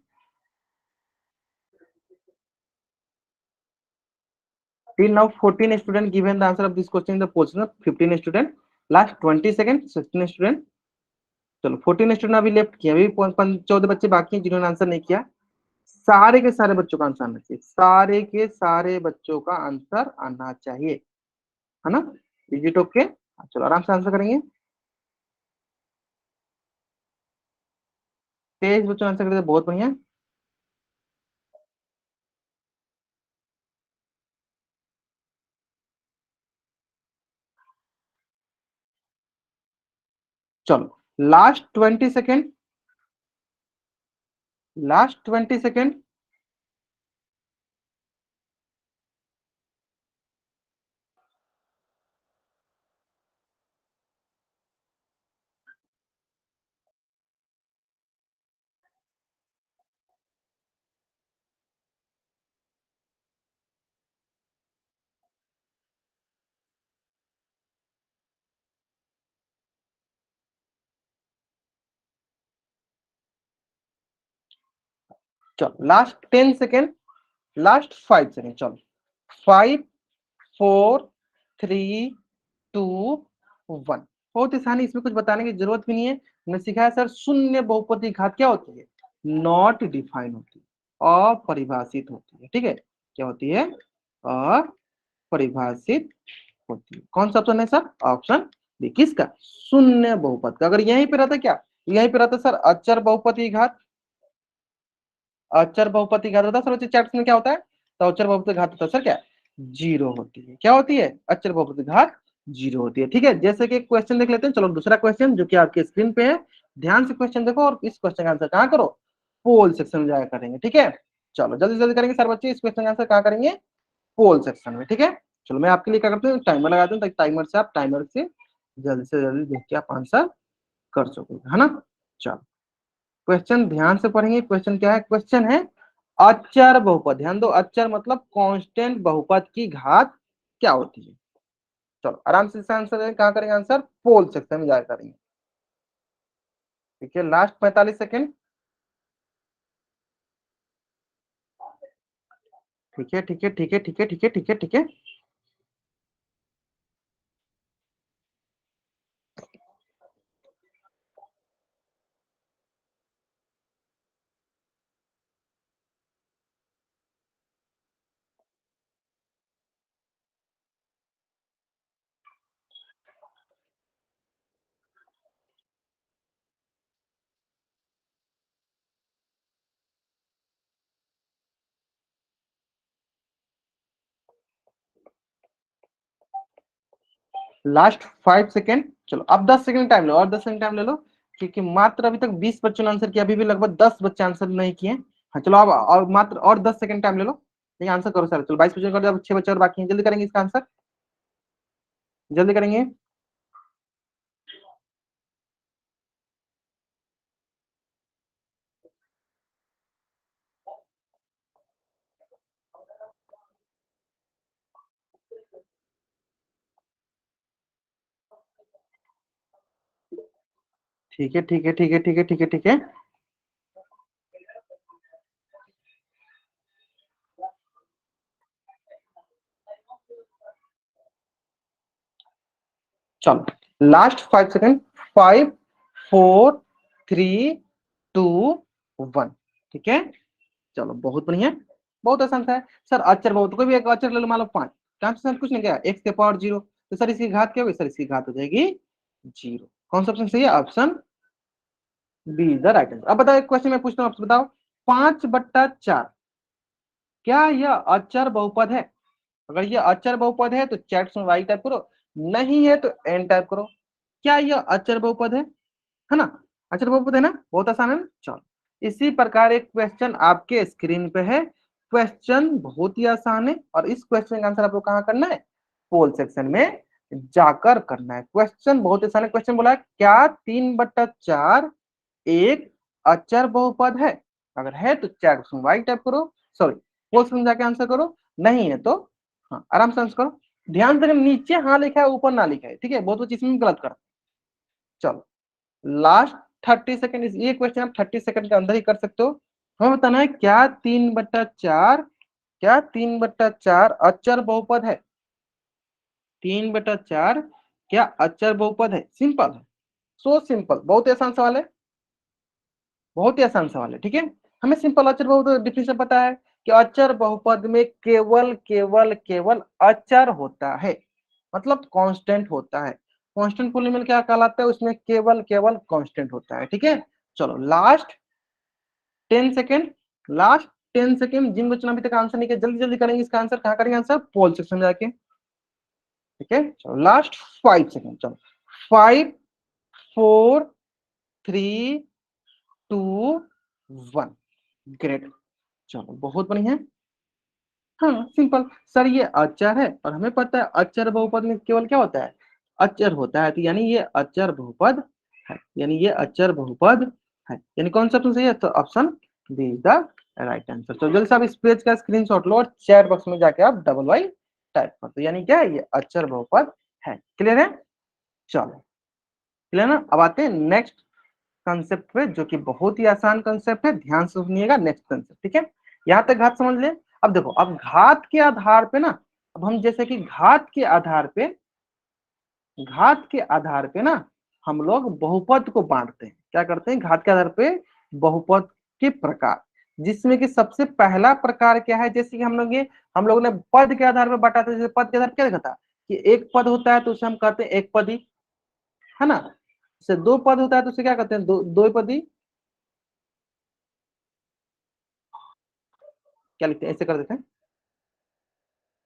till now 14 student given the answer of this question in the portion of 15 student, last 20 second 16 student. चलो 14 स्टूडेंट अभी लेफ्ट किए, अभी 14 बच्चे बाकी हैं जिन्होंने आंसर नहीं किया। सारे के सारे बच्चों का आंसर आना चाहिए, सारे के सारे बच्चों का आंसर आना चाहिए, है ना। Is it okay? चलो आराम से आंसर करेंगे। 23 बच्चों ने आंसर कर दिया, बहुत बढ़िया। चलो लास्ट 20 सेकेंड, लास्ट 20 सेकेंड। चलो लास्ट 10 सेकेंड, लास्ट 5 सेकेंड। चलो 5 4 3 2 1। बहुत आसानी, इसमें कुछ बताने की जरूरत भी नहीं है। हमने सिखाया सर शून्य बहुपद की घात क्या होती है, नॉट डिफाइन होती है, अपरिभाषित होती है। ठीक है, क्या होती है, अपरिभाषित होती है। कौन सा ऑप्शन है सर, ऑप्शन बी, किसका, शून्य बहुपद का। अगर यहीं पे रहता क्या, यहीं पे रहता सर अचर बहुपद की घात, अचर बहुपद की घात होता सर, बच्चे चैप्टर में क्या होता है, तो अचर बहुपद की घात होता है सर क्या, जीरो होती है। क्या होती है, अचर बहुपद की घात जीरो होती है। ठीक है, जैसे कि क्वेश्चन देख लेते हैं। चलो दूसरा क्वेश्चन जो कि आपके स्क्रीन पे है, ध्यान से क्वेश्चन देखो और इस क्वेश्चन का आंसर कहाँ करो, पोल सेक्शन में जाकर करेंगे। ठीक है, चलो जल्दी जल्दी करेंगे सर बच्चे, इस क्वेश्चन का आंसर कहाँ करेंगे, पोल सेक्शन में। ठीक है, चलो मैं आपके लिए क्या करता हूँ, टाइमर लगाता हूँ, ताकि टाइमर से आप टाइमर से जल्दी देख के आप आंसर कर सको, है ना। चलो क्वेश्चन ध्यान से पढ़ेंगे। क्वेश्चन क्या है, क्वेश्चन है अचर बहुपद, ध्यान दो, अचर मतलब कांस्टेंट बहुपद की घात क्या होती है। चलो आराम से आंसर दें, कहाँ करेंगे आंसर, पोल सेक्शन में जाकर करेंगे। ठीक है, लास्ट 45 सेकेंड। ठीक है ठीक है ठीक है ठीक है ठीक है ठीक है ठीक है। Last 5 second. चलो अब 10 सेकेंड टाइम लो, और 10 सेकेंड टाइम ले लो, क्योंकि मात्र अभी तक 20 बच्चों ने आंसर किया, अभी भी लगभग 10 बच्चे आंसर नहीं किए। हाँ चलो अब और मात्र और 10 सेकेंड टाइम ले लो, नहीं आंसर करो सर। चलो 22 बच्चों कर दिया, अब 6 बच्चे और बाकी हैं, जल्दी करेंगे इसका आंसर, जल्दी करेंगे। ठीक है ठीक है ठीक है ठीक है ठीक है ठीक है। चलो लास्ट 5 सेकेंड, 5 4 3 2 1। ठीक है, चलो बहुत बढ़िया, बहुत आसान था सर। अचर बहुत, कोई भी एक अचर ले लो, मान लो 5, क्या सर कुछ नहीं, क्या एक्स के पावर जीरो, तो सर इसकी घात क्या होगी, सर इसकी घात हो जाएगी जीरो। कौन सा ऑप्शन सही है, option B is the right answer. अब बताओ, एक क्वेश्चन मैं पूछता हूँ आपसे, बताओ 5/4 क्या यह अचर बहुपद है, अगर ये अचर बहुपद है तो चैट में वाई टाइप करो, नहीं है तो एन टाइप करो। क्या यह अचर बहुपद है ना? अचर बहुपद है ना, बहुत आसान है ना। चलो इसी प्रकार एक क्वेश्चन आपके स्क्रीन पे है। क्वेश्चन बहुत ही आसान है और इस क्वेश्चन का आंसर आपको कहाँ करना है? पोल सेक्शन में जाकर करना है। क्वेश्चन बहुत आसान है। क्वेश्चन बोला क्या 3/4 एक अचर बहुपद है? अगर है तो चैट बॉक्स में वाई टाइप करो, सॉरी पोल सेक्शन में जाके आंसर करो, नहीं है तो हाँ आराम से आंसर करो। ध्यान से नीचे हाँ लिखा है ऊपर ना लिखा है, ठीक है, बहुत चीज में गलत कर। चलो लास्ट 30 सेकंड, ये क्वेश्चन आप 30 सेकंड के अंदर ही कर सकते हो। हमें बताना है क्या 3/4, क्या 3/4 अचर बहुपद है? 3/4 क्या अचर बहुपद है? सिंपल है, सो सिंपल, बहुत ही आसान सवाल है, बहुत ही आसान सवाल है, ठीक है। हमें सिंपल अचर बहुपद डिफिनेशन पता है कि अचर बहुपद में केवल केवल केवल अचर होता है, मतलब कांस्टेंट होता है। कांस्टेंट पॉलीनोमियल क्या कहलाता है? उसमें केवल केवल कांस्टेंट होता है, ठीक है। चलो लास्ट 10 सेकेंड, लास्ट 10 सेकेंड, जिन बच्चों ने अभी तक आंसर नहीं किया जल्दी जल्दी करेंगे इसका आंसर। कहाँ करेंगे आंसर? पोल सेक्शन में जाके, ठीक है। चलो लास्ट 5 सेकेंड, चलो 5 4 3 2 1, ग्रेट। चलो बहुत बढ़िया। हाँ सिंपल सर, ये अचर है और हमें पता है अचर बहुपद में केवल क्या होता है? अचर होता है, तो यानी ये अचर बहुपद है, यानी ये अचर बहुपद है, यानी कौन सा ऑप्शन सही है? तो option B is the right answer. तो जल्दी से आप इस पेज का स्क्रीनशॉट लो और चैट बॉक्स में जाके आप डबल वाई टाइप कर दो, यानी क्या है? ये अचर बहुपद है। क्लियर है? चलो क्लियर ना। अब आते हैं नेक्स्ट कंसेप्ट पे, जो कि बहुत ही आसान कंसेप्ट है, ध्यान से सुनिएगा नेक्स्ट कंसेप्ट, ठीक है। यहां तक घात समझ ले। अब देखो, अब घात के आधार पे ना, अब हम जैसे कि घात के आधार पे, घात के आधार पे ना हम लोग बहुपद को बांटते हैं। क्या करते हैं? घात के आधार पे बहुपद के प्रकार, जिसमें कि सबसे पहला प्रकार क्या है? जैसे कि हम लोग ने पद के आधार पर बांटा था। जैसे पद के आधार पर क्या देखा था कि एक पद होता है तो उसे हम कहते हैं एक पदी, है ना। जैसे दो पद होता है तो उसे क्या कहते हैं? दो पदी। क्या लिखते हैं? ऐसे कर देते हैं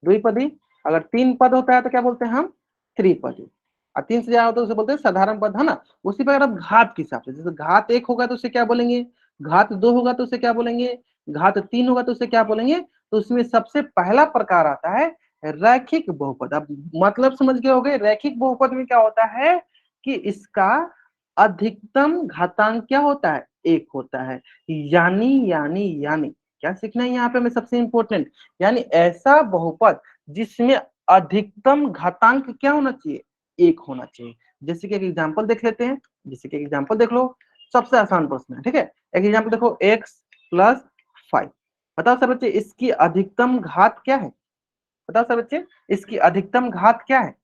द्विपदी। अगर तीन पद होता है तो क्या बोलते हैं हम? त्रिपदी। और तीन से ज्यादा होता है उसे बोलते हैं साधारण पद, है ना। उसी प्रकार अब घात के हिसाब से, जैसे घात एक होगा तो उसे क्या बोलेंगे? घात दो होगा तो उसे क्या बोलेंगे? घात तीन होगा तो उसे क्या बोलेंगे? तो उसमें सबसे पहला प्रकार आता है रैखिक बहुपद। अब मतलब समझ गए होंगे, रैखिक बहुपद में क्या होता है कि इसका अधिकतम घातांक क्या होता है? एक होता है। यानी क्या सीखना है यहाँ पे हमें सबसे इंपॉर्टेंट, यानी ऐसा बहुपद जिसमें अधिकतम घातांक क्या होना चाहिए? एक होना चाहिए। जैसे कि एक एग्जांपल देख लेते हैं, जैसे कि एग्जांपल देख लो, सबसे आसान प्रश्न है, ठीक है। एक एग्जांपल देखो, x+5। बताओ सर बच्चे इसकी अधिकतम घात क्या है? बताओ सर बच्चे इसकी अधिकतम घात क्या है?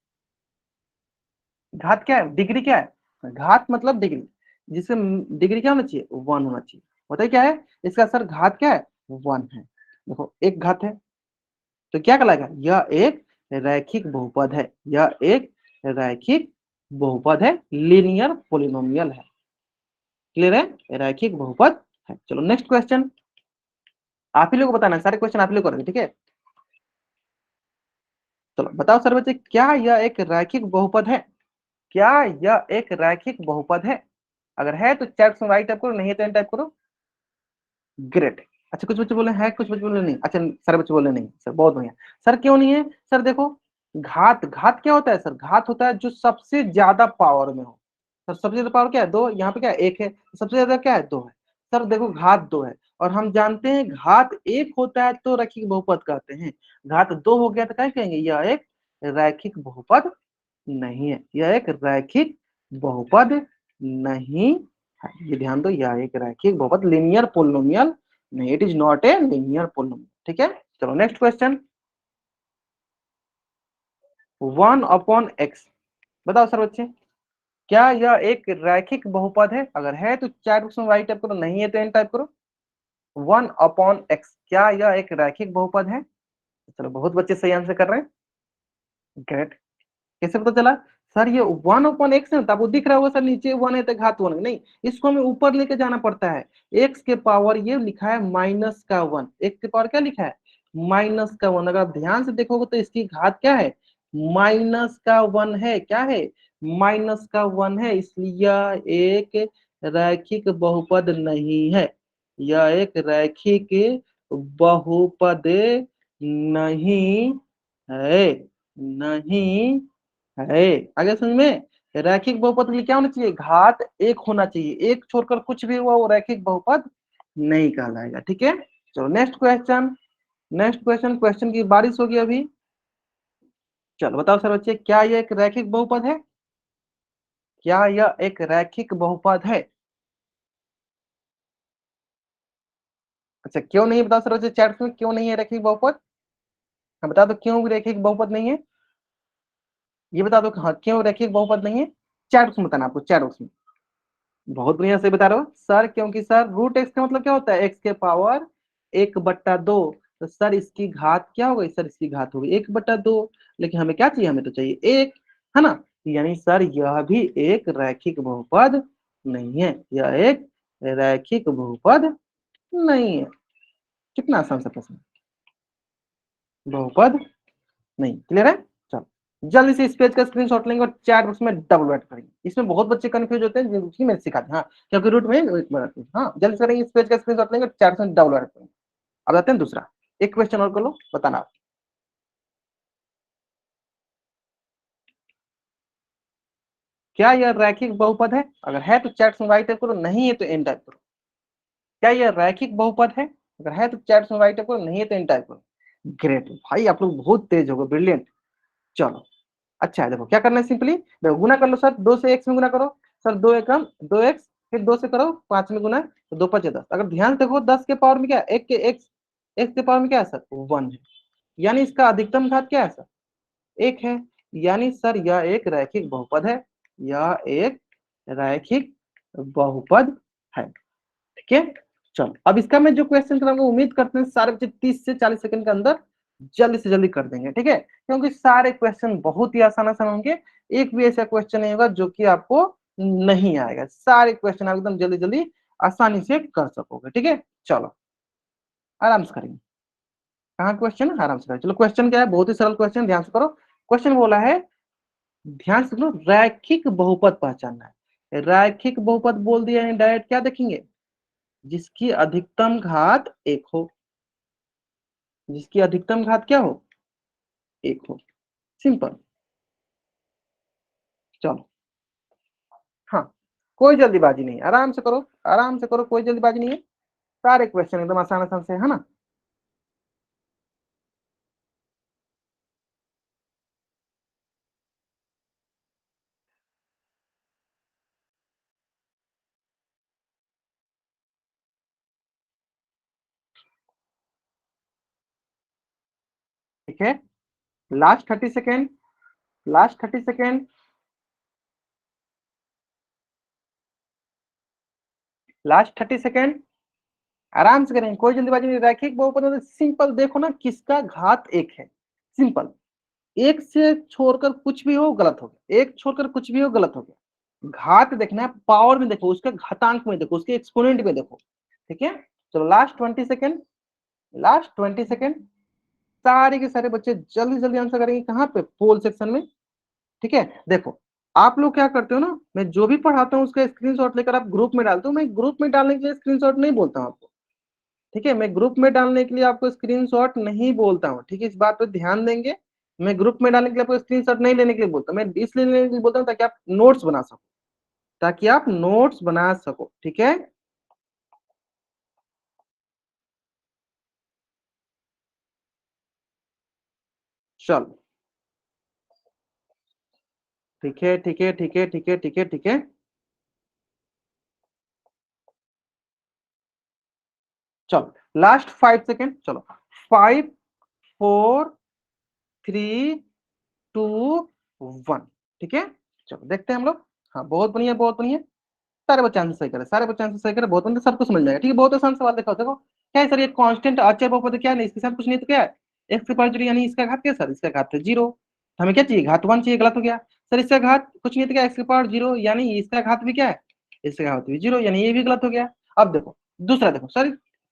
घात क्या है? डिग्री क्या है? घात मतलब डिग्री, जिससे डिग्री क्या होना चाहिए? 1 होना चाहिए। बताइए क्या है इसका सर? घात क्या है? 1 है। देखो एक घात है तो क्या कहलाएगा? यह एक रैखिक बहुपद है, यह एक रैखिक बहुपद है, लीनियर पॉलिनोमियल है। क्लियर है? रैखिक बहुपद है। चलो नेक्स्ट क्वेश्चन, आप ही लोग को बताना है, सारे क्वेश्चन आप ही लोग करेंगे, ठीक है। चलो बताओ सर बच्चे क्या यह एक रैखिक बहुपद है? क्या यह एक रैखिक बहुपद है? अगर है तो चैट में राइट टाइप करो, नहीं है तो एन टाइप करो, ग्रेट। अच्छा कुछ बच्चे बोले हैं, कुछ बच्चे बोले नहीं। अच्छा सारे बच्चे बोले नहीं, सर बहुत बढ़िया। सर क्यों नहीं है? सर देखो, घात, घात क्या होता है सर? घात होता है जो सबसे ज्यादा पावर में हो। सर सबसे ज्यादा पावर क्या है? दो। यहाँ पे क्या है? एक है। सबसे ज्यादा क्या है? दो है। सर देखो घात दो है और हम जानते हैं घात एक होता है तो रैखिक बहुपद कहते हैं। घात दो हो गया तो क्या कहेंगे? यह एक रैखिक बहुपद नहीं है, यह एक रैखिक बहुपद नहीं है। ये ध्यान दो, यह एक रैखिक बहुपद, लीनियर पोलिनोमियल नहीं, it is not a linear polynomial, ठीक है। चलो नेक्स्ट क्वेश्चन, 1/x। बताओ सर बच्चे क्या यह एक रैखिक बहुपद है? अगर है तो चैट बॉक्स में वाई टाइप करो, नहीं है तो एन टाइप करो। 1/x क्या यह एक रैखिक बहुपद है? चलो बहुत बच्चे सही आंसर कर रहे हैं, ग्रेट। कैसे पता चला? सर ये 1/x है, तब वो दिख रहा होगा सर नीचे 1 है तो घात 1 है, नहीं, इसको हमें ऊपर लेके जाना पड़ता है। x के पावर ये लिखा है -1, x के पावर क्या लिखा है? माइनस का 1। अगर आप ध्यान से देखोगे तो इसकी घात क्या है, माइनस का 1 है। क्या है, माइनस का 1 है, इसलिए यह एक रैखिक बहुपद नहीं है। यह एक रैखिक बहुपद नहीं है, नहीं है। आगे समझ में, रैखिक बहुपद के लिए क्या होना चाहिए, घात 1 होना चाहिए। एक छोड़कर कुछ भी हुआ वो रैखिक बहुपद नहीं कहलाएगा। ठीक है, चलो next question. Next question, question की बारिश होगी अभी। चलो बताओ सर बच्चे, क्या यह एक रैखिक बहुपद है, क्या यह एक रैखिक बहुपद है? अच्छा क्यों नहीं, बताओ सर बच्चे चैट में, क्यों नहीं है रैखिक बहुपद? हाँ बता दो क्यों रैखिक बहुपद नहीं है, ये बता दो। हाँ क्यों रैखिक बहुपद नहीं है, चैट में बताना आपको, चैट में। बहुत बढ़िया से बता रहे हो सर, क्योंकि सर रूट एक्स का मतलब क्या होता है, एक्स के पावर 1/2। तो सर इसकी घात क्या हो गई, सर इसकी घात हो गई 1/2। लेकिन हमें क्या चाहिए, हमें तो चाहिए 1, है ना। यानी सर यह भी एक रैखिक बहुपद नहीं है, यह एक रैखिक बहुपद नहीं है। कितना आसान सा प्रश्न, बहुपद नहीं। क्लियर है, चलो जल्दी से इस पेज का स्क्रीनशॉट लेंगे और चैट बॉक्स में डबल ऐड करेंगे। इसमें बहुत बच्चे कंफ्यूज होते हैं, जिनकी मैं सिखाती हूँ। हाँ क्योंकि रूट में एक मिनट, हाँ जल्दी से करेंगे, इस पेज का स्क्रीनशॉट लेंगे और चैट में डबल ऐड करेंगे। अब आते हैं दूसरा, एक क्वेश्चन और कर लो, बताना आप। क्या यह रैखिक बहुपद है? अगर है तो चैट में राइट टाइप करो, नहीं है तो एन टाइप करो। क्या यह रैखिक बहुपद है? अगर है तो चैट में राइट टाइप करो, नहीं है तो एन टाइप करो। ग्रेट भाई, आप लोग बहुत तेज हो गए, ब्रिलियंट। चलो अच्छा है, देखो क्या करना है, सिंपली देखो गुना कर लो सर, 2 से x में गुना करो। सर 2 एकम 2x, फिर 2 से करो 5 में गुना, तो 2 5 10। अगर ध्यान से देखो 10 के पावर में क्या है, एक के x के पावर में क्या है सर, 1 है। यानी इसका अधिकतम घात क्या है सर, 1 है। यानी सर यह एक रैखिक बहुपद है, यह एक रैखिक बहुपद है। ठीक है, चलो अब इसका मैं जो क्वेश्चन कराऊंगा, उम्मीद करते हैं सारे बच्चे 30 से 40 सेकंड के अंदर जल्दी से जल्दी कर देंगे। ठीक है, क्योंकि सारे क्वेश्चन बहुत ही आसान आसान होंगे। एक भी ऐसा क्वेश्चन नहीं होगा जो कि आपको नहीं आएगा, सारे क्वेश्चन आप एकदम जल्दी जल्दी आसानी से कर सकोगे। ठीक है, चलो आराम से करेंगे। कहाँ क्वेश्चन है, आराम से करें। चलो क्वेश्चन क्या है, बहुत ही सरल क्वेश्चन, ध्यान से करो। क्वेश्चन बोला है, ध्यान से सुनो, रैखिक बहुपद पहचानना है। रैखिक बहुपद बोल दिया है, डायरेक्ट क्या देखेंगे, जिसकी अधिकतम घात 1 हो, जिसकी अधिकतम घात क्या हो, 1 हो। सिंपल, चलो हाँ, कोई जल्दीबाजी नहीं, आराम से करो, आराम से करो, कोई जल्दीबाजी नहीं है। सारे क्वेश्चन एकदम आसान आसान से है ना। ठीक है, last 30 second, last 30 second, last 30 second. आराम से करेंगे, कोई जल्दीबाजी नहीं। रैखिक बहुपद में सिंपल देखो ना, किसका घात 1 है। सिंपल, एक से छोड़कर कुछ भी हो गलत हो गया, एक छोड़कर कुछ भी हो गलत हो गया। घात देखना है, पावर में देखो, उसके घातांक में देखो, उसके एक्सपोनेंट में देखो। ठीक है, चलो लास्ट 20 सेकेंड, लास्ट 20 सेकेंड। सारे के सारे बच्चे जल्दी जल्दी आंसर करेंगे, कहाँ पे, पोल सेक्शन में। ठीक है, देखो आप लोग क्या करते हो ना, मैं जो भी पढ़ाता हूँ उसका स्क्रीनशॉट लेकर आप ग्रुप में डालते हो। मैं ग्रुप में डालने के लिए स्क्रीनशॉट नहीं बोलता हूँ आपको। ठीक है, मैं ग्रुप में डालने के लिए आपको स्क्रीनशॉट नहीं बोलता हूँ। ठीक है, इस बात पर ध्यान देंगे। मैं ग्रुप में डालने के लिए आपको स्क्रीनशॉट नहीं लेने के लिए बोलता हूँ, मैं इसलिए लेने के लिए बोलता हूँ ताकि आप नोट्स बना सको, ताकि आप नोट्स बना सको। ठीक है, चलो ठीक है, ठीक है, ठीक है, ठीक है, ठीक है, ठीक है। चलो लास्ट 5 सेकेंड, चलो 5 4 3 2 1। ठीक है, चलो देखते हैं हम लोग। हाँ बहुत बढ़िया, बहुत बढ़िया। सारे बच्चे आंसर सही करे, सारे बच्चे आंसर सही करे, बहुत बढ़िया, सबको समझ जाएगा। ठीक है, बहुत आसान सवाल। देखो देखो क्या है सर, ये कांस्टेंट अचर बहुपद क्या नहीं, इसके साथ कुछ नहीं तो क्या है, एक्स के पावर 0, यानी इसका घात क्या सर, इसका घात है 0। हमें क्या चाहिए, घात 1 चाहिए, गलत हो गया। सर इसका घात कुछ नहीं तो क्या, एक्स के पावर 0, यानी इसका घात भी क्या है, इसका घात भी 0, यानी ये भी गलत हो गया। अब देखो दूसरा, देखो सर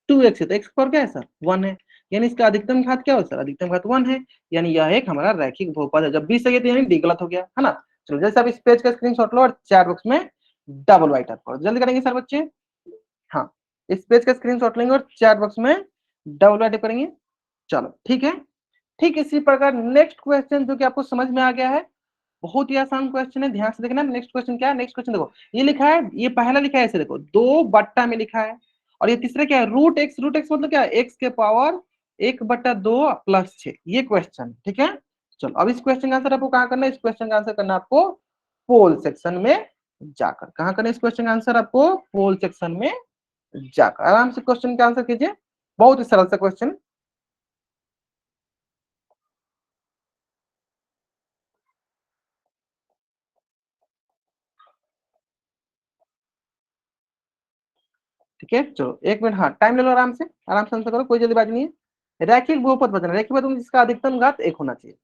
2x है तो एक्स की पावर क्या है सर, 1 है। यानी इसका अधिकतम घात क्या हो सर, अधिकतम घात 1 है, यानी यह एक हमारा रैखिक बहुपद है। जब बी सही है तो यानी डी गलत हो गया, है ना। चलो जैसे आप इस पेज का स्क्रीनशॉट लो और चैट बॉक्स में डबल वाइट टाइप करो, जल्दी करेंगे सर बच्चे। हाँ, इस पेज का स्क्रीनशॉट लेंगे और चैट बॉक्स में डबल वाइट टाइप करेंगे। चलो ठीक है। ठीक इसी प्रकार नेक्स्ट क्वेश्चन जो कि आपको समझ में आ गया है, बहुत ही आसान क्वेश्चन है, ध्यान से देखना। नेक्स्ट क्वेश्चन क्या है, नेक्स्ट क्वेश्चन देखो, ये लिखा है, ये पहला लिखा है ऐसे देखो, 2 में लिखा है, और ये तीसरा क्या है, √x, √x मतलब क्या है, x के पावर 1/2 + 6, ये क्वेश्चन, ठीक है। चलो अब इस क्वेश्चन का आंसर आपको कहाँ करना है, इस क्वेश्चन का आंसर करना है आपको पोल सेक्शन में जाकर। कहाँ करना है इस क्वेश्चन का आंसर आपको, पोल सेक्शन में जाकर आराम से क्वेश्चन का आंसर कीजिए, बहुत ही सरल सा क्वेश्चन। ठीक है, चलो 1 मिनट, हाँ टाइम ले लो, आराम से आराम से आंसर करो, कोई जल्दीबाजी नहीं है। रैखिक बहुपद बताना, रैखिक बहुपद जिसका अधिकतम घात 1 होना चाहिए।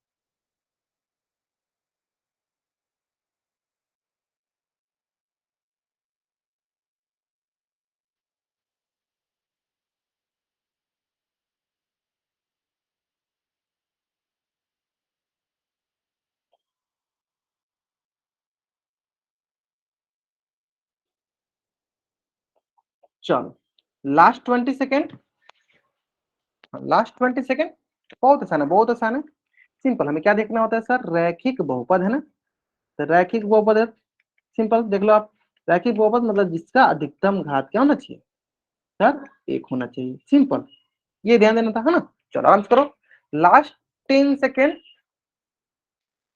चलो लास्ट 20 सेकेंड, लास्ट 20 सेकेंड, बहुत आसान है, बहुत आसान है, सिंपल। हमें क्या देखना होता है सर, रैखिक बहुपद है ना, तो रैखिक बहुपद है, सिंपल देख लो आप। रैखिक बहुपद मतलब जिसका अधिकतम घात क्या होना चाहिए सर, 1 होना चाहिए, सिंपल, ये ध्यान देना था, है ना। चलो आराम से करो, लास्ट 10 सेकेंड।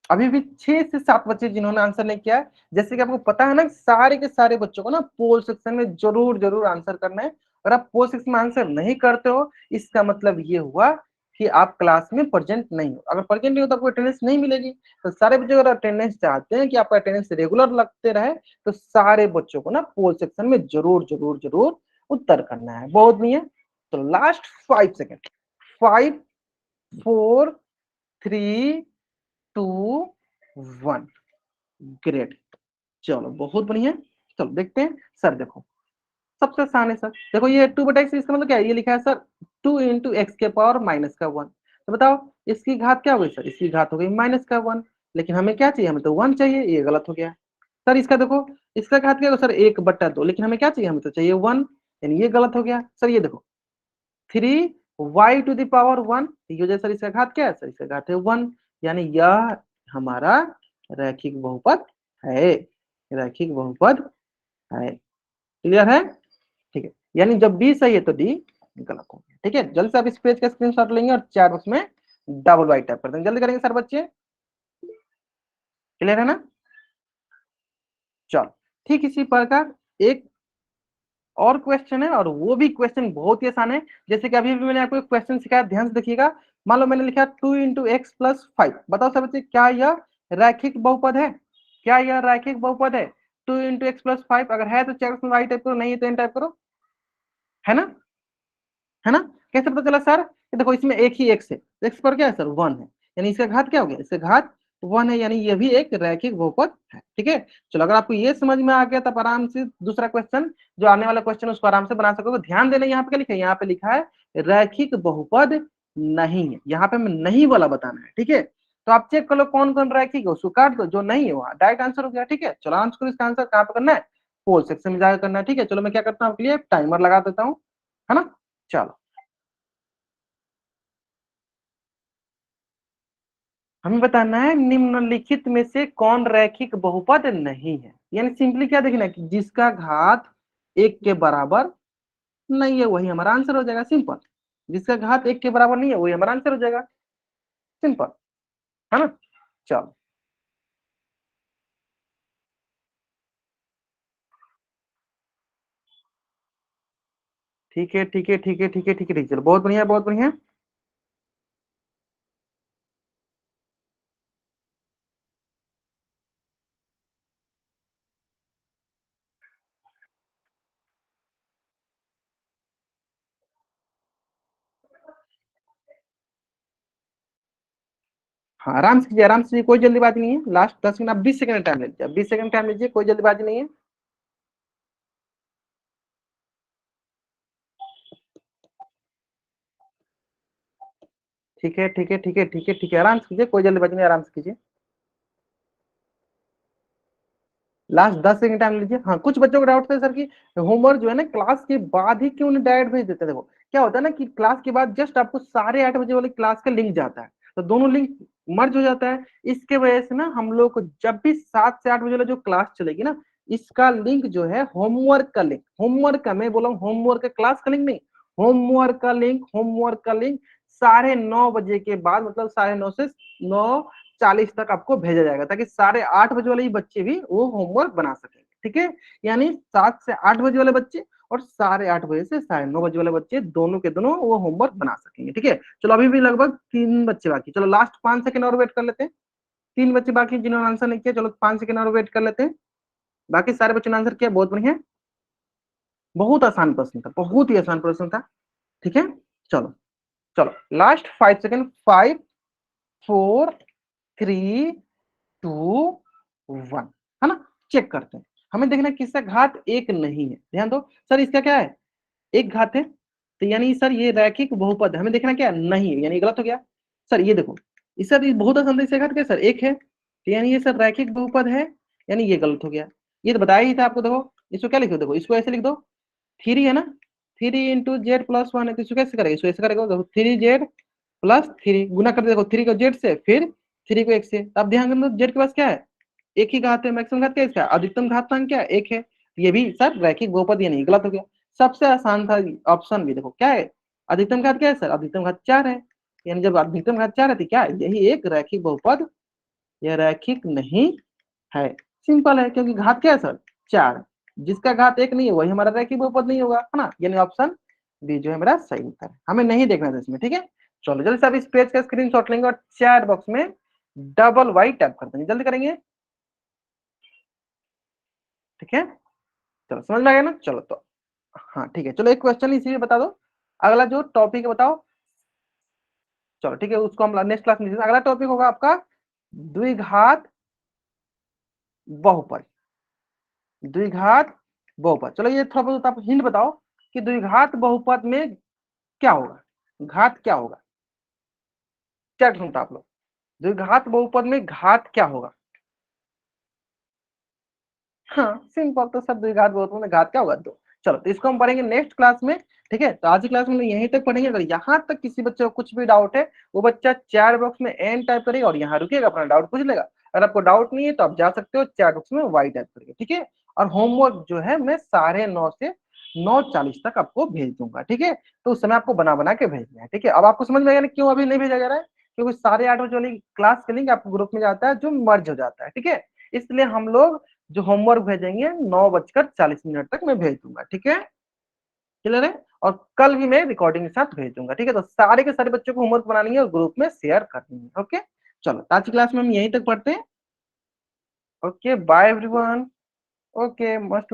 अभी भी 6 से 7 बच्चे जिन्होंने आंसर नहीं किया है, जैसे कि आपको पता है ना, सारे के सारे बच्चों को ना पोल सेक्शन में जरूर जरूर आंसर करना है। अगर आप पोल सेक्शन में आंसर नहीं करते हो, इसका मतलब ये हुआ कि आप क्लास में प्रेजेंट नहीं हो। अगर प्रेजेंट नहीं हो तो आपको अटेंडेंस नहीं मिलेगी। तो सारे बच्चे अगर अटेंडेंस चाहते हैं कि आपका अटेंडेंस रेगुलर लगते रहे, तो सारे बच्चों को ना पोल सेक्शन में जरूर जरूर जरूर उत्तर करना है, बहुत नहीं है। तो लास्ट 5 सेकेंड, 5, 4, 3, 2, 1, ग्रेट। चलो बहुत बढ़िया, चलो देखते हैं सर। देखो सबसे आसान है सर, देखो ये 2/x, इसका मतलब क्या है, ये लिखा है सर 2 × x⁻⁻1 तो बताओ इसकी घात क्या हो गई सर, इसकी घात हो गई -1, लेकिन हमें क्या चाहिए, हमें तो 1 चाहिए, ये गलत हो गया सर। इसका देखो, इसका घात क्या होगा सर, 1/2, लेकिन हमें क्या चाहिए, हमें तो चाहिए 1, यानी ये गलत हो गया सर। ये देखो 3y⁻1, ये हो जाए सर, इसका घात क्या है सर, इसका घात है 1, यानी यह हमारा रैखिक बहुपद है, रैखिक बहुपद है। क्लियर है, ठीक है, यानी जब बी सही है तो डी गलत हो गया। ठीक है, जल्दी से आप इस पेज का स्क्रीनशॉट लेंगे और चैट बॉक्स में डबल वाइट टाइप कर देंगे, जल्दी करेंगे सर बच्चे। क्लियर है ना। चलो ठीक इसी प्रकार एक और क्वेश्चन है, और वो भी क्वेश्चन बहुत ही आसान है। जैसे कि अभी भी मैंने आपको एक क्वेश्चन सिखाया, ध्यान से देखिएगा। मान लो मैंने लिखा 2 × x + 5, बताओ सब बच्चे क्या यह रैखिक बहुपद है, क्या यह रैखिक बहुपद है। 2 × x + 5 अगर है तो चेक में वाई टाइप करो, नहीं है तो एन टाइप करो, है ना, है ना। कैसे पता चला सर, कि देखो इसमें एक ही एक्स है, एक्स पर क्या है सर 1 है, यानी इसका घात क्या हो गया, इसका घात 1 है, यानी ये भी एक रैखिक बहुपद है। ठीक है, चलो अगर आपको ये समझ में आ गया तब आराम से दूसरा क्वेश्चन जो आने वाला क्वेश्चन उसको आराम से बना सकोगे। ध्यान देना, यहाँ पे क्या लिखा है, यहाँ पे लिखा है रैखिक बहुपद नहीं है, यहाँ पे हमें नहीं वाला बताना है। ठीक है, तो आप चेक कर लो कौन कौन रैखिक है, उसको काट दो, जो नहीं है वहां डायरेक्ट आंसर हो गया। ठीक है, चलो आंसर इसका आंसर कहाँ पे करना है, पोल सेक्शन में जाकर करना है। ठीक है, चलो मैं क्या करता हूँ आपके लिए टाइमर लगा देता हूँ, है ना। चलो हमें बताना है निम्नलिखित में से कौन रैखिक बहुपद नहीं है, यानी सिंपली क्या देखना है कि जिसका घात 1 के बराबर नहीं है वही हमारा आंसर हो जाएगा, सिंपल। जिसका घात 1 के बराबर नहीं है वही हमारा आंसर हो जाएगा, सिंपल, है ना। चलो ठीक है, ठीक है, ठीक है, ठीक है, ठीक है, ठीक है, चलो बहुत बढ़िया, बहुत बढ़िया। हाँ आराम से कीजिए, आराम से कीजिए, कोई जल्दीबाजी नहीं है। लास्ट 10 सेकंड, आप 20 सेकंड टाइम लीजिए, 20 सेकंड टाइम लीजिए, कोई जल्दीबाजी नहीं है। ठीक है ठीक है ठीक है ठीक है ठीक है, आराम से कीजिए, कोई जल्दबाजी नहीं, आराम से कीजिए। लास्ट 10 सेकंड टाइम लीजिए। हाँ, कुछ बच्चों को डाउट था सर कि होमवर्क जो है ना क्लास के बाद ही क्यों नहीं डायरेक्ट भेज देते। देखो क्या होता है ना कि क्लास के बाद जस्ट आपको 8:30 बजे वाली क्लास का लिंक जाता है, तो दोनों लिंक मर्ज हो जाता है। इसके वजह से ना हम लोग को जब भी 7 से 8 बजे वाला जो क्लास चलेगी ना, इसका लिंक जो है होमवर्क का लिंक, होमवर्क का, मैं बोला हूँ होमवर्क का, क्लास का लिंक नहीं, होमवर्क का लिंक, होमवर्क का लिंक 9:30 बजे के बाद, मतलब 9:30 से 9:40 तक आपको भेजा जाएगा, ताकि 8:30 बजे वाले बच्चे भी वो होमवर्क बना सकेंगे। ठीक है, यानी 7 से 8 बजे वाले बच्चे और 8:30 बजे से 9:30 वाले बच्चे, दोनों के दोनों वो होमवर्क बना सकेंगे। ठीक है, चलो अभी भी लगभग 3 बच्चे बाकी, चलो लास्ट 5 सेकंड और वेट कर लेते हैं। 3 बच्चे बाकी जिन्होंने आंसर नहीं किया, चलो 5 सेकंड और वेट कर लेते हैं। बाकी सारे बच्चों ने आंसर किया, बहुत बढ़िया। बहुत आसान प्रश्न था, बहुत ही आसान प्रश्न था। ठीक है, चलो चलो लास्ट 5 सेकंड, 5 4 3 2 1, है ना। चेक करते हैं, हमें देखना किसका घात एक नहीं है। ध्यान दो सर, इसका क्या है, एक घात है, तो यानी सर ये रैखिक बहुपद है। हमें देखना क्या नहीं है, यानी गलत हो गया। सर ये देखो, इस सर ये बहुत आसान था, इसका घात क्या सर एक है, तो यानी ये सर रैखिक बहुपद है, यानी ये गलत हो गया। ये तो बताया ही था आपको। देखो इसको क्या लिखो, देखो इसको ऐसे लिख दो, 3 है ना, 3 × Z + 1 है, तो इसको कैसे करेगा, इसको ऐसे करेगा, देखो 3Z + 3 गुना कर, देखो 3 को Z से, फिर 3 को 1 से। अब ध्यान दो Z के पास क्या है, एक ही घात है, मैक्सिमम घात क्या है इसका, अधिकतम घातांक क्या है, एक है। ये भी सर रैखिक बहुपद, ये नहीं, गलत हो गया। सबसे आसान था ऑप्शन भी, देखो क्या है, अधिकतम घात क्या है सर, अधिकतम घात 4 है, यानी जब अधिकतम घात 4 है तो क्या है, यही एक रैखिक बहुपद, यह रैखिक नहीं है। सिंपल है, क्योंकि घात क्या है सर 4, जिसका घात एक नहीं है वही हमारा रैखिक बहुपद नहीं होगा, है ना। यानी ऑप्शन बी जो है मेरा सही उत्तर है, हमें नहीं देखना था इसमें। ठीक है, चलो जल्दी से आप इस पेज का स्क्रीनशॉट लेंगे और चैट बॉक्स में डबल वाई टैप कर देंगे, जल्दी करेंगे। ठीक है, चलो समझ में आ गया ना। चलो तो हाँ ठीक है, चलो एक क्वेश्चन इसी में बता दो, अगला जो टॉपिक है बताओ। चलो ठीक है, उसको हम नेक्स्ट क्लास में, अगला टॉपिक होगा आपका द्विघात बहुपद, द्विघात बहुपद। चलो ये थोड़ा बहुत आप हिंट बताओ कि द्विघात बहुपद में क्या होगा, घात क्या होगा, क्या ढूंढता आप लोग, द्विघात बहुपद में घात क्या होगा। हाँ सिंपल, तो सब द्विघात बहुपद में घात क्या होगा, दो। चलो तो इसको हम पढ़ेंगे नेक्स्ट क्लास में। ठीक है, तो आज की क्लास में यहीं तक पढ़ेंगे। अगर यहाँ तक किसी बच्चे को कुछ भी डाउट है, वो बच्चा चैट बॉक्स में एन टाइप करेगा और यहाँ रुकेगा, अपना डाउट पूछ लेगा। अगर आपको डाउट नहीं है तो आप जा सकते हो चैट बॉक्स में वाई टाइप करके। ठीक है, और होमवर्क जो है मैं 9:30 से 9:40 तक आपको भेज दूंगा। ठीक है, तो उस समय आपको बना बना के भेजना है। ठीक है, अब आपको समझ में आएगा ना क्यों अभी नहीं भेजा जा रहा है, क्योंकि 8:30 बजे वाली क्लास के लिंक आपको ग्रुप में जाता है जो मर्ज हो जाता है। ठीक है, इसलिए हम लोग जो होमवर्क भेजेंगे 9:40 तक मैं भेज दूंगा। ठीक है, क्लियर है, और कल भी मैं रिकॉर्डिंग के साथ भेज दूंगा। ठीक है, तो सारे के सारे बच्चों को होमवर्क बनानी है और ग्रुप में शेयर करनी है। ओके, चलो आज की क्लास में हम यहीं तक पढ़ते हैं। Okay bye everyone. Okay, must